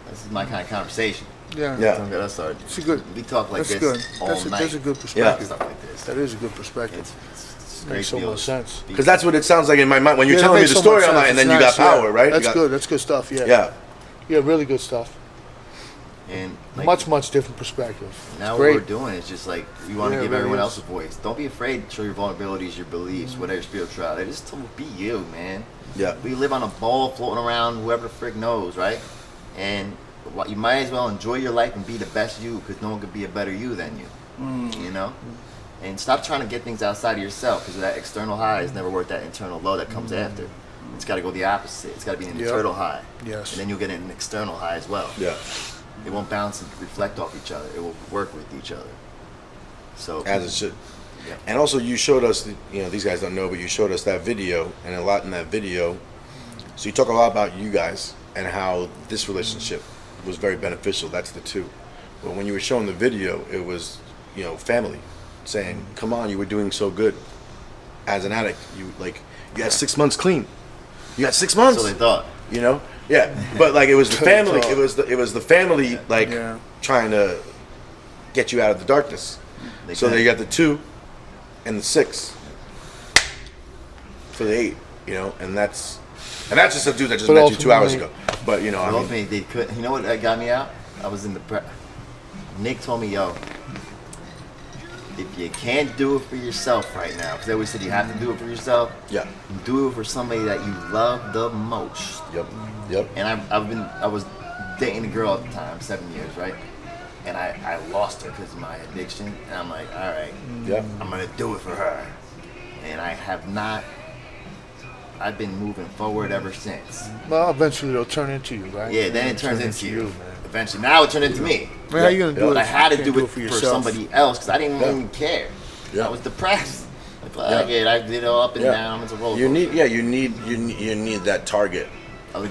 This is my kind of conversation. Yeah. Yeah. Don't get us started. It's a good. We talk like That's this good. all That's night. a good perspective. Stuff like this. That is a good perspective. It's Makes so much sense. Because that's what it sounds like in my mind when you're Yeah, telling that me the makes so story. much I'm like, sense. and then It's you nice, got power, yeah. right? That's You got- good. That's good stuff. Yeah. Yeah. Yeah, really good stuff. And like, Much different perspective. now It's what great. we're doing is just like we want to Yeah, give it really everyone is. else a voice. Don't be afraid to show your vulnerabilities, your beliefs, whatever your spirituality. Just be you, man. Yeah. We live on a ball floating around, whoever the frick knows, right? And you might as well enjoy your life and be the best you, because no one could be a better you than you. You know? And stop trying to get things outside of yourself, because that external high is never worth that internal low that comes after. It's got to go the opposite. It's got to be an Yep. internal high. Yes. And then you'll get an external high as well. Yeah. It won't bounce and reflect off each other. It will work with each other. So As it should. Yeah. And also, you showed us, these guys don't know, but you showed us that video, and a lot in that video. So you talk a lot about you guys and how this relationship was very beneficial. That's the 2. But when you were showing the video, it was, family saying, "Come on, you were doing so good as an addict. You had 6 months clean. You had 6 months." So they thought. Yeah. But like it was the So family. they thought. It was the family Yeah. trying to get you out of the darkness. So can. they got the 2 and the 6 for the 8, and that's just a dude that just But met you 2 hours ultimately- ago. But I mean, Ultimately, they couldn't. You know what got me out? I was in the Nick told me, yo, if you can't do it for yourself right now, because they always said you have to do it for yourself. yeah, Do it for somebody that you love the most. yep, And I was dating a girl at the time, 7 years, right? And I lost her because of my addiction. And I'm like, all right, yeah, I'm gonna do it for her. And I have not. I've been moving forward ever since. Well, eventually it'll turn into you, right? Yeah, then it turns into you. man. Eventually, now it turned into me. Man, how you gonna do But it? I had to if you do can't it for yourself? somebody else because I didn't Yeah. even care. Yeah. I was depressed. Like, fuck Yeah. it, I did it all up and Yeah. down. It's a roller you coaster. need that target.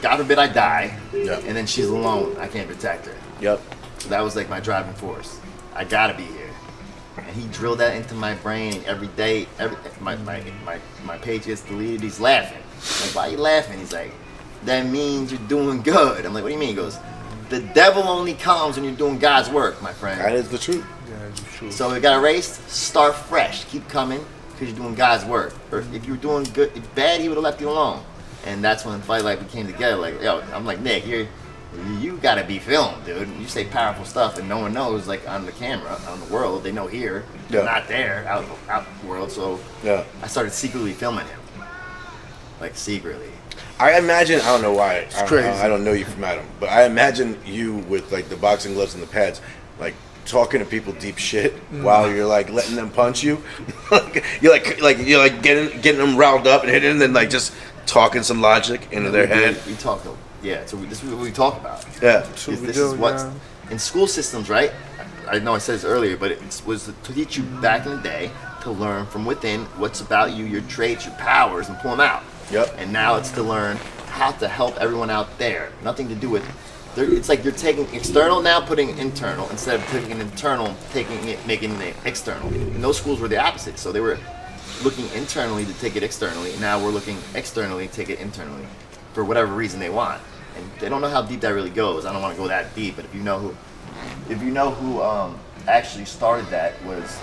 God forbid I die, Yeah. and then she's alone. I can't protect her. Yep, So that was like my driving force. I gotta be here. And he drilled that into my brain every day. My page gets deleted. He's laughing. I'm like, why are you laughing? He's like, that means you're doing good. I'm like, what do you mean? He goes, the devil only comes when you're doing God's work, my friend. that is the truth. Yeah, it's true. So it got erased. Start fresh. Keep coming because you're doing God's work. Or if you were doing good, bad, he would have left you alone. And that's when Fight Like we came together. Like, yo, I'm like, Nick, you gotta be filmed, dude. You say powerful stuff and no one knows, like on the camera, on the world. They know here, Yeah. not there, out the world. So Yeah. I started secretly filming him, like secretly. I imagine, I don't know why, crazy. I don't know you from Adam, but I imagine you with like the boxing gloves and the pads, like talking to people deep shit while you're like letting them punch you. you're getting them riled up and hitting, and then like just talking some logic into their head. We talk. Yeah. So this is what we talk about. Yeah, That's what we This do, is what yeah. in school systems, right? I know I said this earlier, but it was to teach you back in the day to learn from within what's about you, your traits, your powers, and pull them out. Yep. And now it's to learn how to help everyone out there. Nothing to do with. It's like you're taking external now, putting internal instead of taking internal, taking it, making it external. And those schools were the opposite. So they were looking internally to take it externally. And now we're looking externally to take it internally, for whatever reason they want. And they don't know how deep that really goes. I don't want to go that deep, but if you know who actually started that was,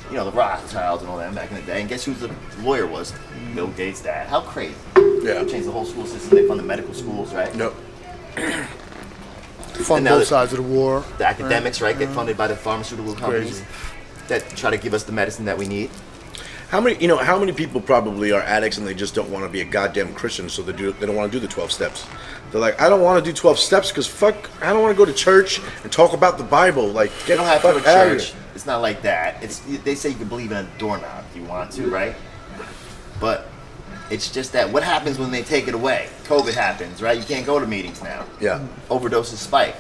the Rothschilds and all that back in the day. And guess who the lawyer was? Bill Gates' dad. How crazy! yeah. They changed the whole school system. They funded medical schools, right? Nope. Fund And now both that- sides of the war. The academics, right, get funded by the pharmaceutical companies that try to give us the medicine that we need. How many people probably are addicts and they just don't want to be a goddamn Christian, so they don't want to do the 12 steps. They're like, I don't want to do 12 steps because fuck, I don't want to go to church and talk about the Bible. Like, You get don't the have to go fuck to out of church. here. It's not like that. They say you can believe in a doorknob if you want to, right? But it's just that what happens when they take it away? COVID happens, right? You can't go to meetings now. Yeah. Overdoses spike.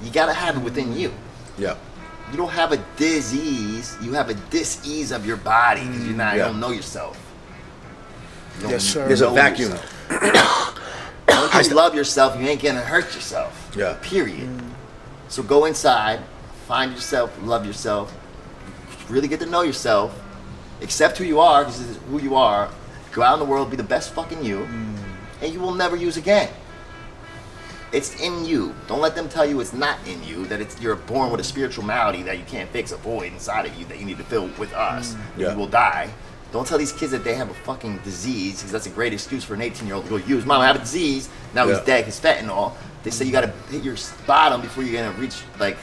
You gotta have it within you. Yeah. You don't have a disease. You have a dis-ease of your body because you don't know yourself. You don't Yes, sir. There's a know vacuum. yourself. Once you love yourself, you ain't gonna hurt yourself. Yeah. Period. So go inside, find yourself, love yourself, really get to know yourself, accept who you are, because this is who you are, go out in the world, be the best fucking you, and you will never use again. It's in you. Don't let them tell you it's not in you, that you're born with a spiritual malady that you can't fix, a void inside of you that you need to fill with us. Yeah. You will die. Don't tell these kids that they have a fucking disease, because that's a great excuse for an 18-year-old to go use. Mom, I have a disease. Now he's dead because fentanyl. They say you got to hit your bottom before you're going to reach, like,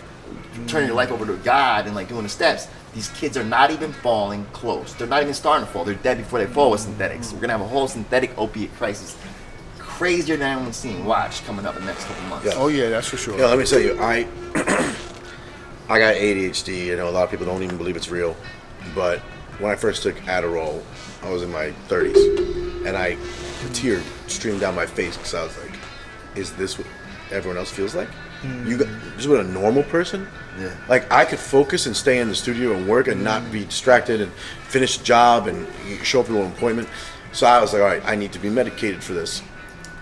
turning your life over to God and, like, doing the steps. These kids are not even falling close. They're not even starting to fall. They're dead before they fall with synthetics. We're going to have a whole synthetic opiate crisis. Crazier than anyone's seen. Watch, coming up in the next couple months. Yeah. Oh yeah, that's for sure. Yeah, let me tell you, I got ADHD. I know a lot of people don't even believe it's real, but when I first took Adderall, I was in my 30s, and a tear streamed down my face because I was like, "Is this what everyone else feels like? You got just what a normal person? Yeah. Like I could focus and stay in the studio and work and not be distracted and finish a job and show up to an appointment." So I was like, "All right, I need to be medicated for this."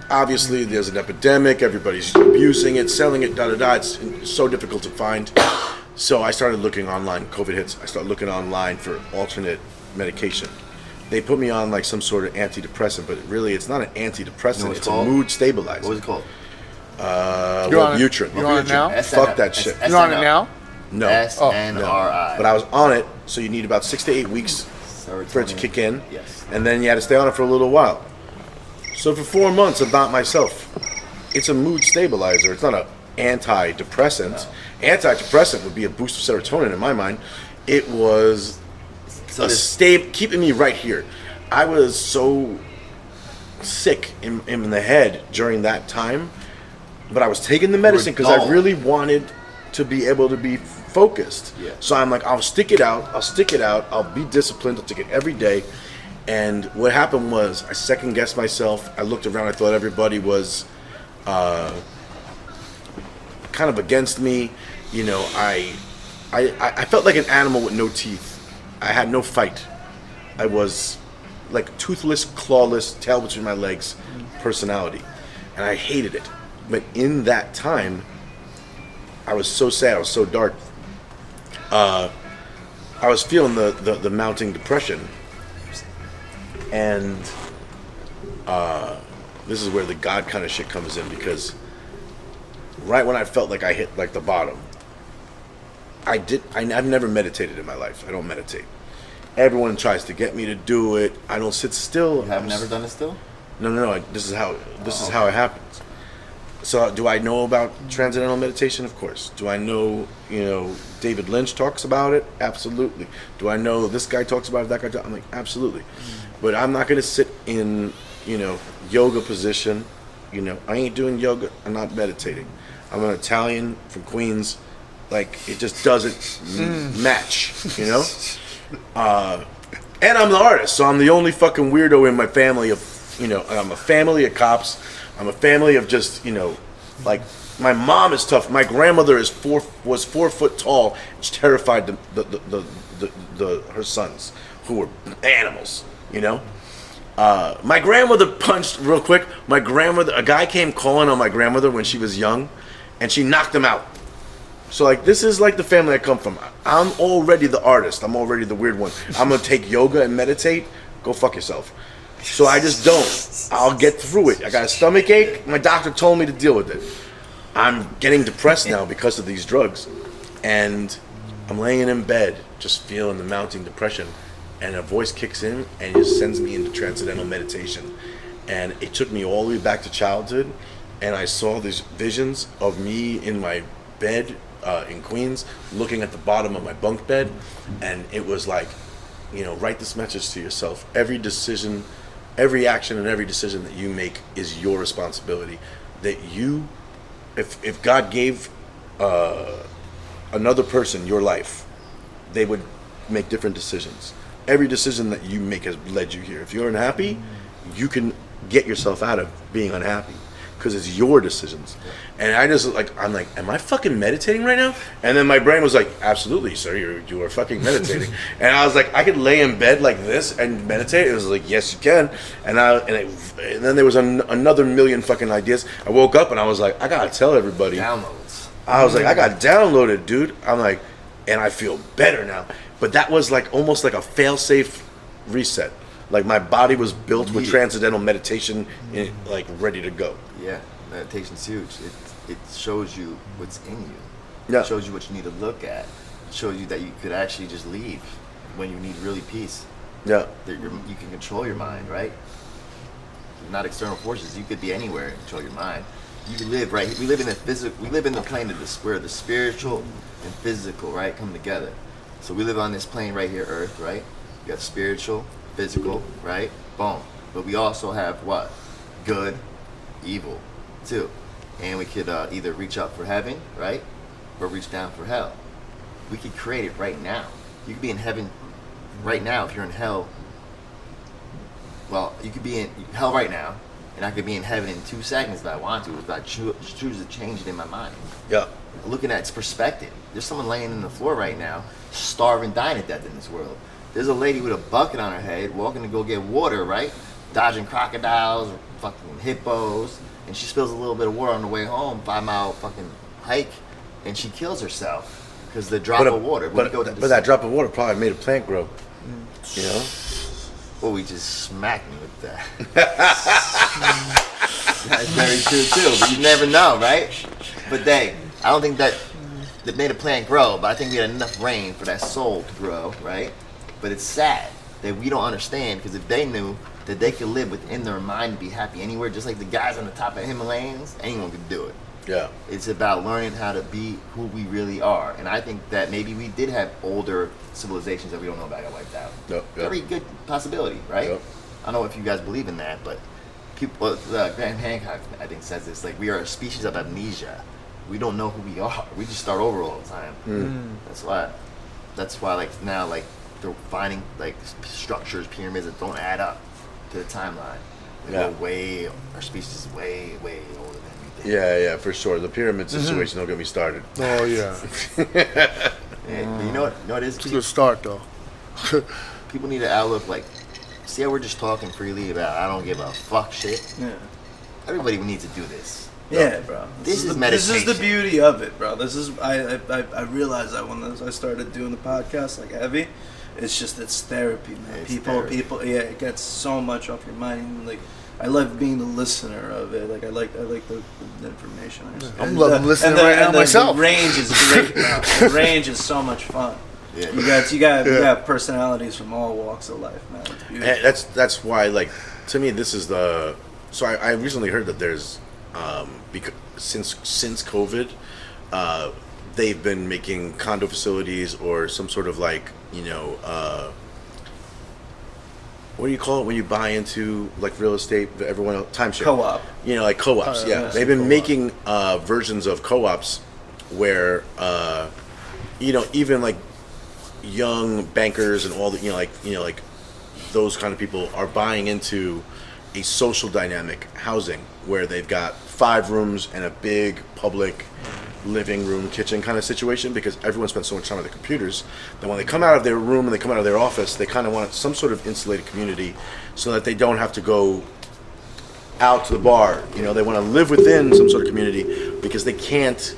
Obviously, there's an epidemic. Everybody's abusing it, selling it, da-da-da. It's so difficult to find. So I started looking online. COVID hits. I started looking online for alternate medication. They put me on like some sort of antidepressant, but really it's not an antidepressant. You know what It's called? a mood stabilizer. What was it called? You're on it. Wellbutrin. You're on it now? Fuck that shit. You're on it now? No. SNRI. But I was on it, so you need about 6 to 8 weeks for it to kick in. Yes. And then you had to stay on it for a little while. So for 4 months, I'm not myself. It's a mood stabilizer. It's not an antidepressant. No. Antidepressant would be a boost of serotonin in my mind. It was keeping me right here. I was so sick in the head during that time, but I was taking the medicine because I really wanted to be able to be focused. Yeah. So I'm like, I'll stick it out. I'll be disciplined. I'll take it every day. And what happened was I second guessed myself. I looked around. I thought everybody was kind of against me. You know, I felt like an animal with no teeth. I had no fight. I was like toothless, clawless, tail between my legs personality. And I hated it. But in that time, I was so sad. I was so dark. I was feeling the mounting depression. And this is where the God kind of shit comes in, because right when I felt like I hit like the bottom, I've never meditated in my life. I don't meditate. Everyone tries to get me to do it. I don't sit still. You have never done it still? No. This is how it happens. So do I know about transcendental meditation? Of course. Do I know, David Lynch talks about it? Absolutely. Do I know this guy talks about it, that guy I'm like, absolutely. But I'm not going to sit in, yoga position. I ain't doing yoga. I'm not meditating. I'm an Italian from Queens. Like, it just doesn't match, And I'm the artist, so I'm the only fucking weirdo in my family of, I'm a family of cops. I'm a family of just, like, my mom is tough. My grandmother was 4 foot tall. She terrified her sons, who were animals, My grandmother punched, real quick, a guy came calling on my grandmother when she was young, and she knocked him out. So, like, this is like the family I come from. I'm already the artist. I'm already the weird one. I'm going to take yoga and meditate. Go fuck yourself. So I just don't. I'll get through it. I got a stomach ache. My doctor told me to deal with it. I'm getting depressed now because of these drugs. And I'm laying in bed, just feeling the mounting depression. And a voice kicks in and just sends me into transcendental meditation. And it took me all the way back to childhood. And I saw these visions of me in my bed in Queens, looking at the bottom of my bunk bed. And it was like, write this message to yourself. Every decision, every action and every decision that you make is your responsibility. That you, if God gave another person your life, they would make different decisions. every decision that you make has led you here. If you're unhappy, you can get yourself out of being unhappy because it's your decisions. And I'm like, am I fucking meditating right now? And then my brain was like, absolutely, sir, you are fucking meditating. And I was like, I could lay in bed like this and meditate. It was like, yes, you can. And then there was another million fucking ideas. I woke up and I was like, I gotta tell everybody. Downloads. I was like, I got downloaded, dude. I'm like, and I feel better now. But that was like almost like a fail-safe reset. Like my body was built with transcendental meditation, like ready to go. Yeah, meditation's huge. It shows you what's in you. Yeah. It shows you what you need to look at. It shows you that you could actually just leave when you need really peace. Yeah. That you can control your mind, right? Not external forces. You could be anywhere and control your mind. You can live right. We live in the physical. We live in the plane of where the spiritual and physical, right, come together. So we live on this plane right here, Earth, right? You got spiritual, physical, right? Boom. But we also have what? Good, evil, too. And we could either reach up for heaven, right? Or reach down for hell. We could create it right now. You could be in heaven right now if you're in hell. Well, you could be in hell right now, and I could be in heaven in 2 seconds if I want to, if I choose to change it in my mind. Yeah. Looking at its perspective. There's someone laying on the floor right now, starving, dying to death in this world. There's a lady with a bucket on her head, walking to go get water, right? Dodging crocodiles, fucking hippos, and she spills a little bit of water on the way home, 5-mile fucking hike, and she kills herself because the drop of water. But that drop of water probably made a plant grow. You know? Well, we just smacked me with that. That's very true too, but you never know, right? But I don't think that made a plant grow, but I think we had enough rain for that soul to grow, right? But it's sad that we don't understand, because if they knew that they could live within their mind and be happy anywhere, just like the guys on the top of Himalayas, anyone could do it. Yeah. It's about learning how to be who we really are. And I think that maybe we did have older civilizations that we don't know about got wiped out. Yep. Very good possibility, right? Yep. I don't know if you guys believe in that, but people, Graham Hancock, I think, says this, like, we are a species of amnesia. We don't know who we are. We just start over all the time. That's why, like, now, like, they're finding, like, structures, pyramids that don't add up to the timeline. Our species is way, way older than we think. Yeah, for sure. The pyramid situation, don't get me started. Oh yeah. And you know what it is? It's a good start though. People need an outlook like, see how we're just talking freely about I don't give a fuck shit? Yeah. Everybody needs to do this. Yeah, bro. This is This is the meditation. beauty of it, bro. This is I realized that when I started doing the podcast like heavy, it's therapy, man. It's People, therapy. it gets so much off your mind. And, like, I love being the listener of it. Like I like the information. I'm loving listening right now myself. The range is great, bro. The range is so much fun. Yeah. You got personalities from all walks of life, man. It's beautiful. And that's why, like, to me, this is the. So I recently heard that there's, because since COVID, they've been making condo facilities or some sort of, like, what do you call it when you buy into, like, real estate? Everyone else, timeshare. Co-op. Like co-ops. Yeah, they've been making versions of co-ops where, even like young bankers and all the, like those kind of people are buying into a social dynamic housing where they've got 5 rooms and a big public living room, kitchen kind of situation, because everyone spends so much time on their computers that when they come out of their room and they come out of their office, they kind of want some sort of insulated community so that they don't have to go out to the bar. They want to live within some sort of community because they can't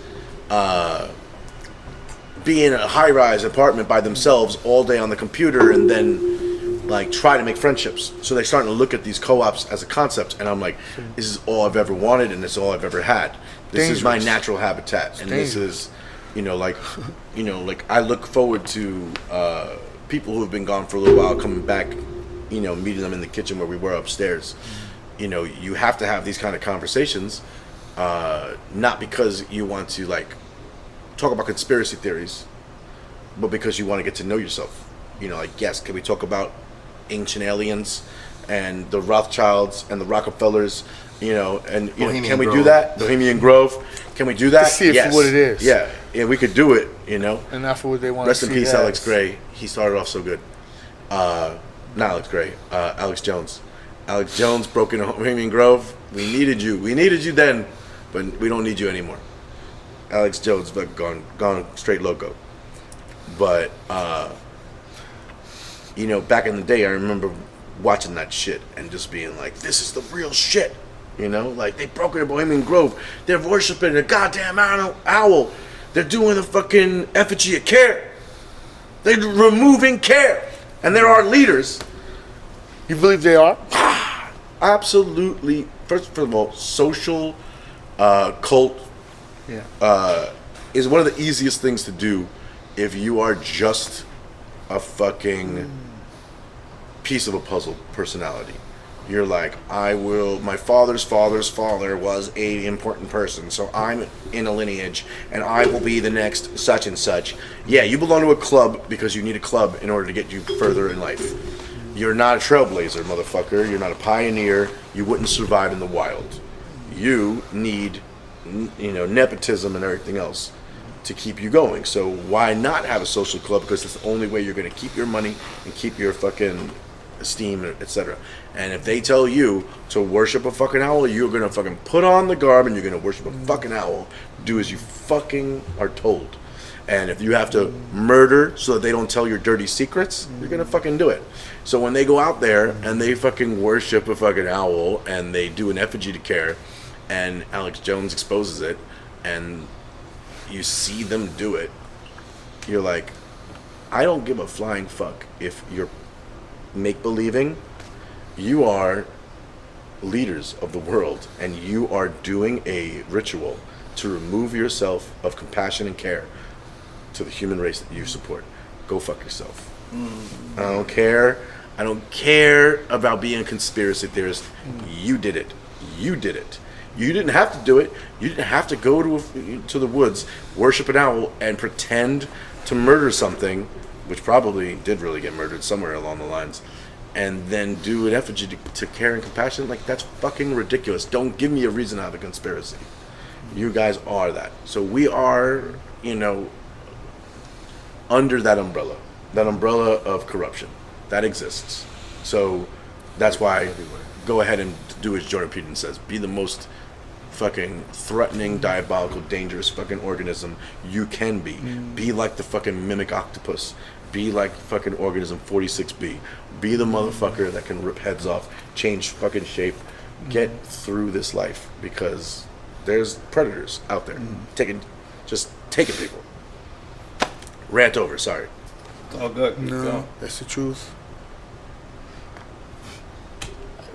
be in a high-rise apartment by themselves all day on the computer and then, like, try to make friendships. So they're starting to look at these co-ops as a concept, and I'm like, this is all I've ever wanted, and this is all I've ever had. This is my natural habitat, and this is, like I look forward to people who have been gone for a little while coming back, meeting them in the kitchen where we were upstairs. You have to have these kind of conversations, not because you want to, like, talk about conspiracy theories, but because you want to get to know yourself. Like, yes, can we talk about ancient aliens and the Rothschilds and the Rockefellers? Can we do that? Bohemian Grove. Can we do that? To see it for what it is. Yeah, we could do it. And not for what they want Rest to in see. peace, Alex Gray. He started off so good. Not Alex Gray. Alex Jones. Alex Jones, Broken Bohemian Grove. We needed you. We needed you then, but we don't need you anymore. Alex Jones, gone straight loco. But back in the day, I remember watching that shit and just being like, "This is the real shit." Like they broke into Bohemian Grove. They're worshiping a goddamn owl. They're doing the fucking effigy of care. They're removing care, and there are leaders. You believe they are? Absolutely. First of all, social cult is one of the easiest things to do if you are just a fucking piece of a puzzle personality. You're like, my father's father's father was a important person, so I'm in a lineage, and I will be the next such and such. Yeah, you belong to a club because you need a club in order to get you further in life. You're not a trailblazer, motherfucker. You're not a pioneer. You wouldn't survive in the wild. You need, nepotism and everything else to keep you going. So why not have a social club? Because it's the only way you're going to keep your money and keep your fucking esteem, etc. And if they tell you to worship a fucking owl, you're going to fucking put on the garb and you're going to worship a fucking owl. Do as you fucking are told. And if you have to murder so that they don't tell your dirty secrets, you're going to fucking do it. So when they go out there and they fucking worship a fucking owl and they do an effigy to care and Alex Jones exposes it and you see them do it, you're like, I don't give a flying fuck if you're make-believing. You are leaders of the world and you are doing a ritual to remove yourself of compassion and care to the human race that you support. Go fuck yourself. I don't care. I don't care about being a conspiracy theorist. You did it. You did it. You didn't have to do it. You didn't have to go to the woods, worship an owl, and pretend to murder something, which probably did really get murdered somewhere along the lines, and then do an effigy to care and compassion. Like, that's fucking ridiculous. Don't give me a reason to have a conspiracy. You guys are that. So we are, under that umbrella of corruption that exists. So that's why go ahead and do as Jordan Peterson says, be the most fucking threatening, diabolical, dangerous fucking organism you can be. Be like the fucking mimic octopus. Be like fucking organism 46B. Be the motherfucker that can rip heads off, change fucking shape, get through this life, because there's predators out there taking people. Rant over, sorry. It's all good. No, that's the truth.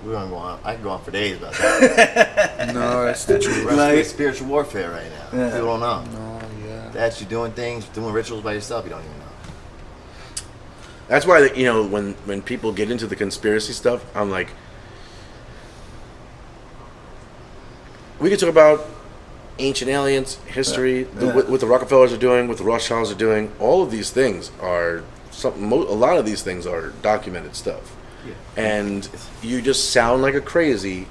We're gonna go on. I can go on for days about that. No, that's the truth. We're spiritual warfare right now. Yeah. People don't know. No, yeah. That's you doing things, doing rituals by yourself. You don't even know. That's why, when people get into the conspiracy stuff, I'm like, we could talk about ancient aliens, history, what the Rockefellers are doing, what the Rothschilds are doing. All of these things are a lot of these things are documented stuff. Yeah. And you just sound like a crazy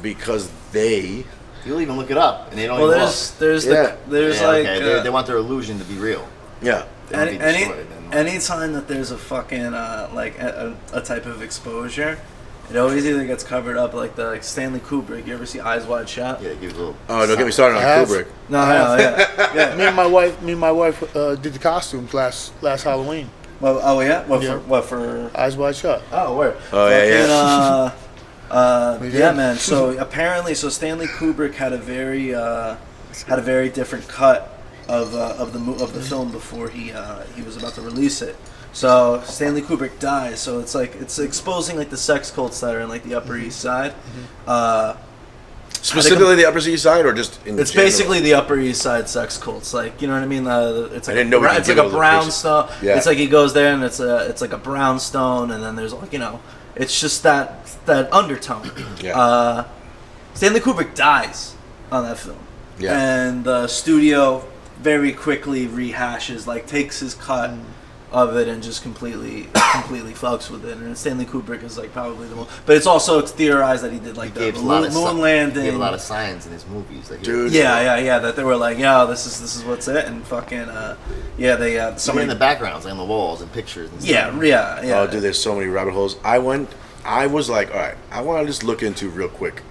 because You'll even look it up, and they don't. Well, even there's look. They want their illusion to be real. Yeah. They want to be destroyed. Anytime that there's a fucking a type of exposure, it always either gets covered up like Stanley Kubrick. You ever see Eyes Wide Shut? Yeah, give a little. Oh, don't get me started on Kubrick. No, yeah. Me and my wife did the costumes last Halloween. Well, oh yeah. Yeah. What for? Eyes Wide Shut. Oh, where? Oh, yeah. Yeah, man. So apparently, Stanley Kubrick had a very different cut of the film before he was about to release it. So Stanley Kubrick dies. So it's exposing the sex cults that are in the Upper East Side. Specifically the Upper East Side, or just in It's general? basically the Upper East Side sex cults. You know what I mean? It's I didn't know we could it's give like a those locations. brownstone. Yeah. It's like he goes there and it's like a brownstone, and then there's it's just that undertone. Yeah. Stanley Kubrick dies on that film. Yeah. And the studio very quickly rehashes, takes his cut of it and just completely fucks with it. And Stanley Kubrick is like probably the most, but it's also theorized that he did like He the gave a lot of moon landing. He gave a lot of science in his movies, like, Dude. Yeah. That they were like, yo, this is what's it, and fucking they Somebody somebody in the backgrounds, like on the walls and pictures and yeah. stuff. Oh, dude, there's so many rabbit holes. I was like, all right, I want to just look into real quick.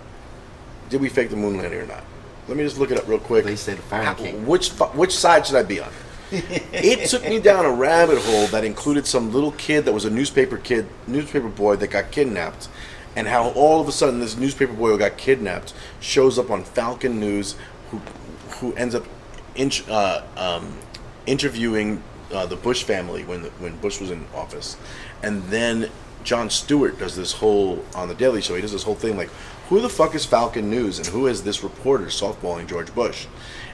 Did we fake the moon landing or not? Let me just look it up real quick. They said the phone king. Which side should I be on? It took me down a rabbit hole that included some little kid that was a newspaper boy that got kidnapped, and how all of a sudden this newspaper boy who got kidnapped shows up on Falcon News, who ends up interviewing the Bush family when Bush was in office, and then Jon Stewart does this whole on the Daily Show. He does this whole thing like, who the fuck is Falcon News and who is this reporter softballing George Bush?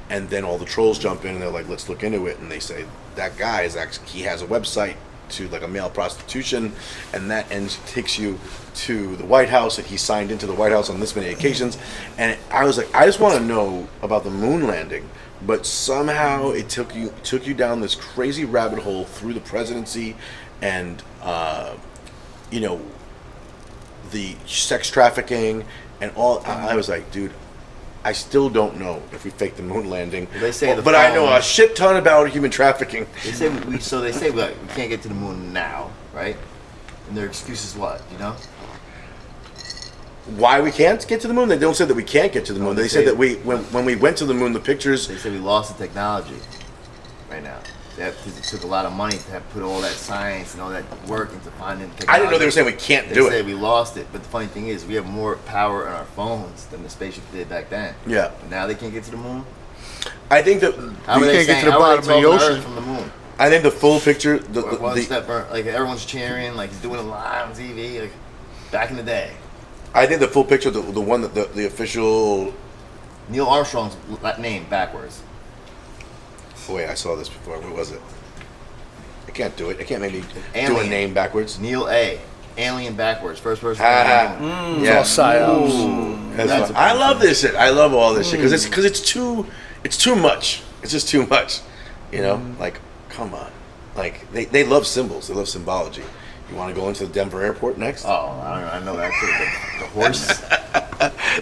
And then all the trolls jump in and they're like, let's look into it. And they say that guy is actually, he has a website to like a male prostitution, and that takes you to the White House, and he signed into the White House on this many occasions. And I was like, I just want to know about the moon landing. But somehow it took you down this crazy rabbit hole through the presidency and the sex trafficking and all. I was like, dude, I still don't know if we faked the moon landing. Well, they say but I know a shit ton about human trafficking. They say we can't get to the moon now, right? And their excuse is what, you know? Why we can't get to the moon? They don't say that we can't get to the moon. they They say say- that when we went to the moon, the pictures. They say we lost the technology right now. Because it took a lot of money to have put all that science and all that work into finding technology. I didn't know they were saying we can't They do say it. we lost it, but the funny thing is we have more power in our phones than the spaceship did back then. Yeah. But now they can't get to the moon? I think that How You are they can't get saying, to the how are they bottom of the talking to ocean. Earth from the moon? I think the full picture. One step, like everyone's cheering, like he's doing it live on TV, like back in the day. I think the full picture, the one that the official. Neil Armstrong's name backwards. Wait, I saw this before. What was it? I can't do it. I can't make me do a Alien. name backwards. Neil A. Alien backwards, first person. Ah, on the moon. It's yeah. all psyops. That's That's fun. a- I love this shit. I love all this shit because it's too much. It's just too much. You know, like come on. Like they love symbols. They love symbology. You want to go into the Denver airport next? Oh, I know that too. The horse.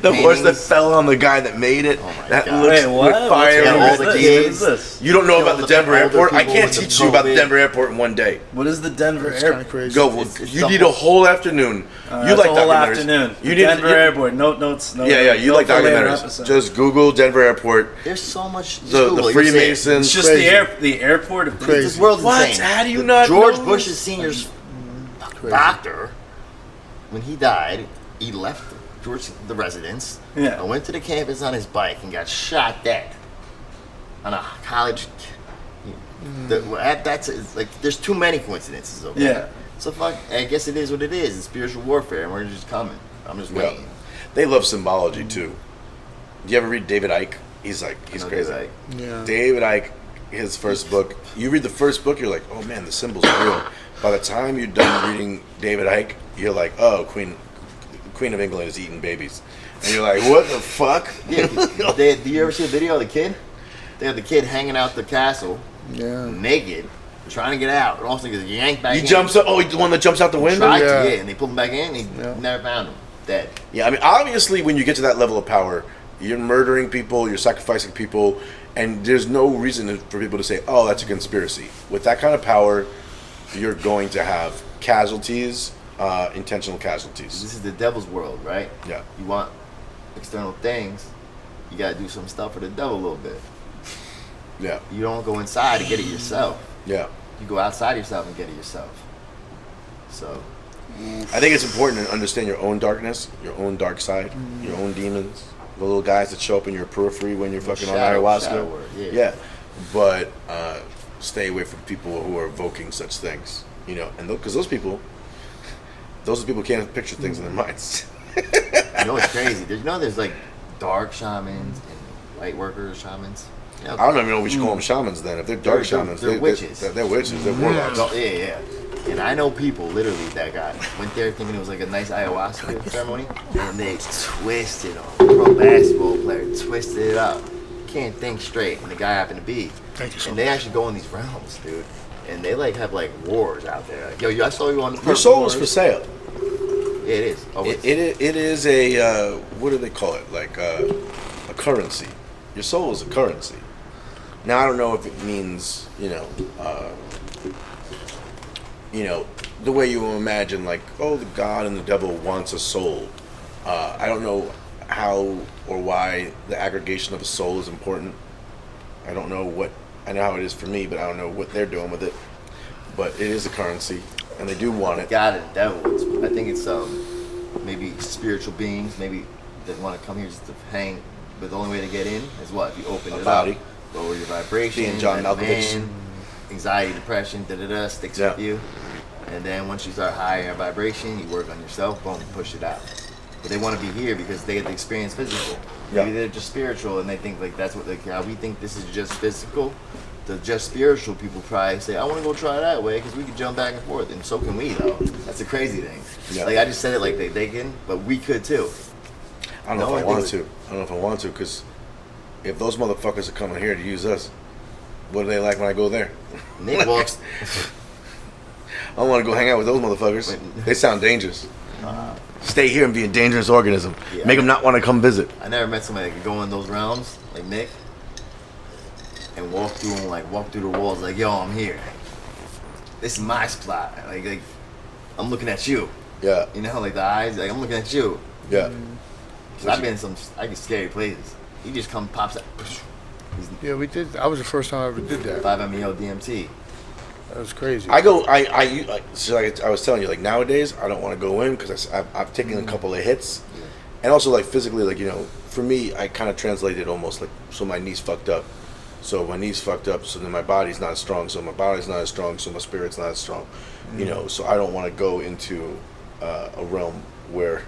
The horse that paintings. fell on the guy that made it. Oh my that God. looks Wait, what? with fire. Yeah, all What's the this? kids. What is this? You don't know about the Denver older airport? I people can't with the teach you about the COVID. Denver airport in one day. What is the Denver It's kind airport? of crazy. Go. It's You the need whole- a whole afternoon. You That's like a whole documentaries. afternoon. You need Denver you- airport. Notes. No, Yeah. You no like for later documentaries. episode. Just Google Denver airport. There's so much. Just The Google it, you'll see it. Freemasons. It's just Crazy. the airport of Crazy. This world's What? insane. How do you The not George know Bush's this? senior's Crazy. doctor, when he died, he left the residence. Yeah. And went to the campus on his bike and got shot dead on a college. That's it's like there's too many coincidences. Okay. Yeah. So fuck. I guess it is what it is. It's spiritual warfare, and we're just coming. I'm just Yeah. waiting. They love symbology too. Do you ever read David Icke? He's I know crazy. that, like, Yeah. David Icke, his first book. You read the first book, you're like, oh man, the symbols are real. By the time you're done reading David Icke, you're like, oh, Queen of England is eating babies, and you're like, what the fuck? Yeah. Do you ever see a video of the kid? They have the kid hanging out the castle, Yeah. naked, trying to get out. And also gets yanked back He in. jumps up. Oh, he's the one that jumps out the window. Tried Yeah. to, and they pulled him back in. And he Yeah. never found him. Dead. Yeah, I mean, obviously, when you get to that level of power, you're murdering people, you're sacrificing people, and there's no reason for people to say, "Oh, that's a conspiracy." With that kind of power, you're going to have casualties, intentional casualties. This is the devil's world, right? Yeah. You want external things, you gotta do some stuff for the devil a little bit. Yeah, You don't go inside to get it yourself. yeah. You go outside yourself and get it yourself. So, I think it's important to understand your own darkness, your own dark side, your own demons, the little guys that show up in your periphery when you're fucking shadow on ayahuasca. work, yeah. Yeah, but stay away from people who are evoking such things. You know, and because those people can't picture things in their minds. you know it's crazy. There's like dark shamans and light workers shamans. You know, I don't even know if we should call them shamans then. If they're dark They're- shamans, they're witches. They're witches. They're warlocks. Oh, yeah. And I know people literally that went there thinking it was like a nice ayahuasca ceremony, and they twisted them. Pro basketball player twisted it up. Can't think straight, and the guy happened to be. Thank you so And they actually go in these realms, dude. and they like have like wars out there. Like, yo, I saw you on the Your soul is for sale. Yeah, it is. Oh, It is a what do they call it? Like a currency. Your soul is a currency. Now I don't know if it means the way you imagine, like, oh, the God and the devil wants a soul. I don't know how or why the aggregation of a soul is important. I don't know what. I know how it is for me, but I don't know what they're doing with it. But it is a currency, and they do want it. God and the devil. I think it's maybe spiritual beings. Maybe they want to come here just to hang. But the only way to get in is what? If you open it body. up, lower your vibration. Being John Malkovich. Anxiety, depression, sticks with you. And then once you start higher in your vibration, you work on yourself, boom, push it out. But they want to be here because they get the experience physical. Maybe they're just spiritual and they think like that's what how we think this is just physical. The just spiritual people probably say, I want to go try that way because we can jump back and forth. And so can we, though. That's the crazy thing. Yeah. Like, I just said it like they can, but we could too. I don't know if I want to. I don't know if I want to, because if those motherfuckers are coming here to use us, what do they like when I go there? Nick walks. I want to go hang out with those motherfuckers. They sound dangerous. Stay here and be a dangerous organism. Yeah. Make them not want to come visit. I never met somebody that could go in those realms, like Nick, and walk through them, walk through the walls, like, yo, I'm here. This is my spot. Like I'm looking at you. Yeah. You know, like the eyes, like I'm looking at you. Yeah. Cause I've been in some scary places. He just pops up. Yeah, we did. That was the first time I ever did that. 5-MeO DMT. That was crazy. So like I was telling you, like nowadays, I don't want to go in because I've taken a couple of hits. Yeah. And also, like, physically, like, for me, I kind of translated almost like, so my knee's fucked up. So my knee's fucked up, so then my body's not as strong. So my body's not as strong, so my spirit's not as strong. So I don't want to go into a realm where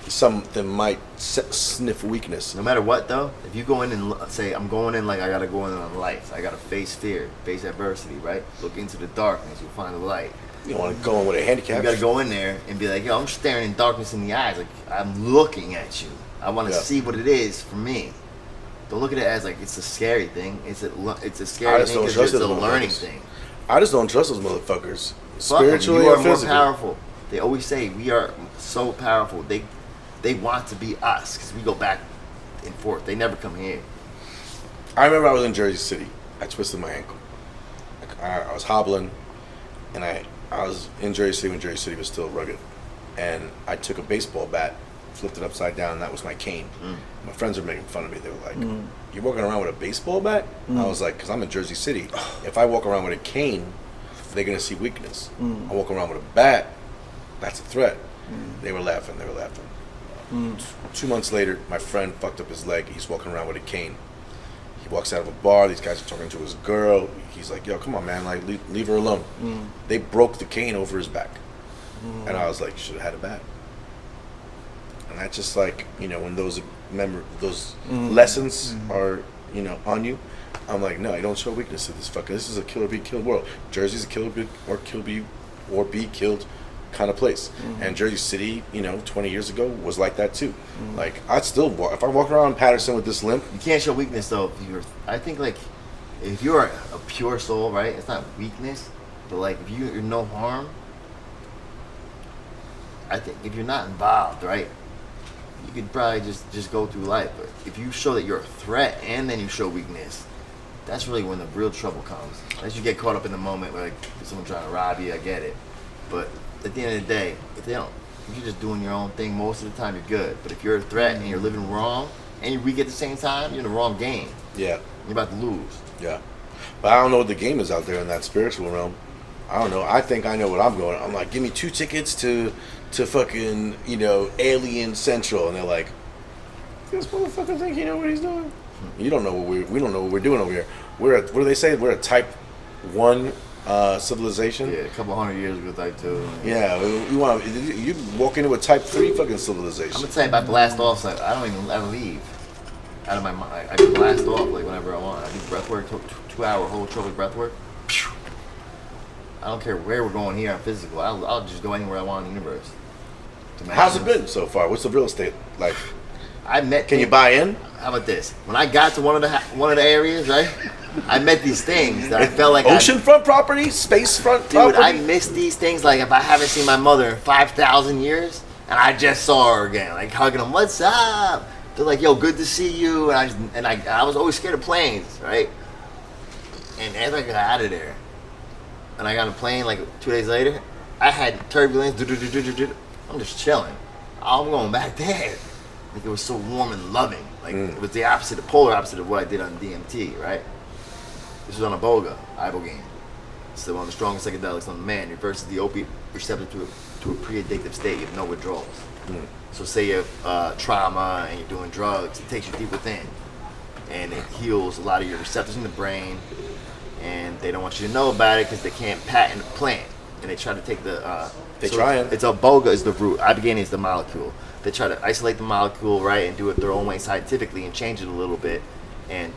something might sniff weakness. No matter what, though, if you go in and say, I'm going in like I gotta go in on life, I gotta face fear, face adversity, right? Look into the darkness, you'll find the light. You don't want to go in with a handicap. You gotta go in there and be like, yo, I'm staring in darkness in the eyes, like I'm looking at you. I want to see what it is for me. Don't look at it as like it's a scary thing. It's a scary thing because it's a learning thing. I just don't trust those motherfuckers. Fuck 'em. Spiritually you are or more physically. powerful. They always say we are so powerful. They want to be us because we go back and forth. They never come here. I remember I was in Jersey City. I twisted my ankle. I was hobbling, and I was in Jersey City when Jersey City was still rugged. And I took a baseball bat, flipped it upside down, and that was my cane. My friends were making fun of me. They were like, you're walking around with a baseball bat? I was like, because I'm in Jersey City. If I walk around with a cane, they're going to see weakness. I walk around with a bat, that's a threat. They were laughing. 2 months later, my friend fucked up his leg. He's walking around with a cane. He walks out of a bar. These guys are talking to his girl. He's like, yo, come on, man. Like, leave her alone. They broke the cane over his back. And I was like, you should have had a bat. And that's just like, when those lessons are, on you, I'm like, no, I don't show weakness to this is a kill or be killed world. Jersey's a kill or be killed kind of place. And Jersey City, 20 years ago was like that too. Like, I'd still walk, if I walk around Patterson with this limp. You can't show weakness though. I think like if you're a pure soul, right? It's not weakness, but like if you're no harm. I think if you're not involved, right, you could probably just go through life. But if you show that you're a threat and then you show weakness, that's really when the real trouble comes. Unless you get caught up in the moment, where like someone trying to rob you, I get it. But at the end of the day, if you're just doing your own thing, most of the time you're good. But if you're a threat and you're living wrong and you're weak at the same time, you're in the wrong game. Yeah. You're about to lose. Yeah. But I don't know what the game is out there in that spiritual realm. I don't know. I think I know what I'm going. I'm like, give me 2 tickets to fucking, Alien Central. And they're like, this motherfucker think he know what he's doing? You don't know we don't know what we're doing over here. What do they say? We're a type 1 civilization. Yeah, a couple 100 years ago, type 2. Yeah, you walk into a type 3 fucking civilization. I'm gonna tell you, I blast off, so I don't leave out of my mind. I can blast off like whenever I want. I do breath work, 2-hour holotropic breath work. I don't care where we're going here on physical. I'll just go anywhere I want in the universe. How's it been so far? What's the real estate like? I met. Can you buy in? How about this? When I got to one of the areas, right? I met these things that I felt like Oceanfront property, space-front dude, property. I miss these things. Like if I haven't seen my mother in 5,000 years, and I just saw her again, like hugging them, "What's up?" They're like, "Yo, good to see you." And I was always scared of planes, right? And as I got out of there, and I got on a plane like 2 days later, I had turbulence. I'm just chilling. I'm going back there. Like it was so warm and loving. Like it was the opposite, the polar opposite of what I did on DMT, right? This was on a ibogaine. It's one of the strongest psychedelics on the man. It reverses the opiate receptor to a pre-addictive state. You have no withdrawals. So say you have trauma and you're doing drugs, it takes you deep within. And it heals a lot of your receptors in the brain. And they don't want you to know about it because they can't patent the plant. And they try to take the... They try it. It's iboga is the root. Ibogaine is the molecule. They try to isolate the molecule, right, and do it their own way scientifically and change it a little bit. And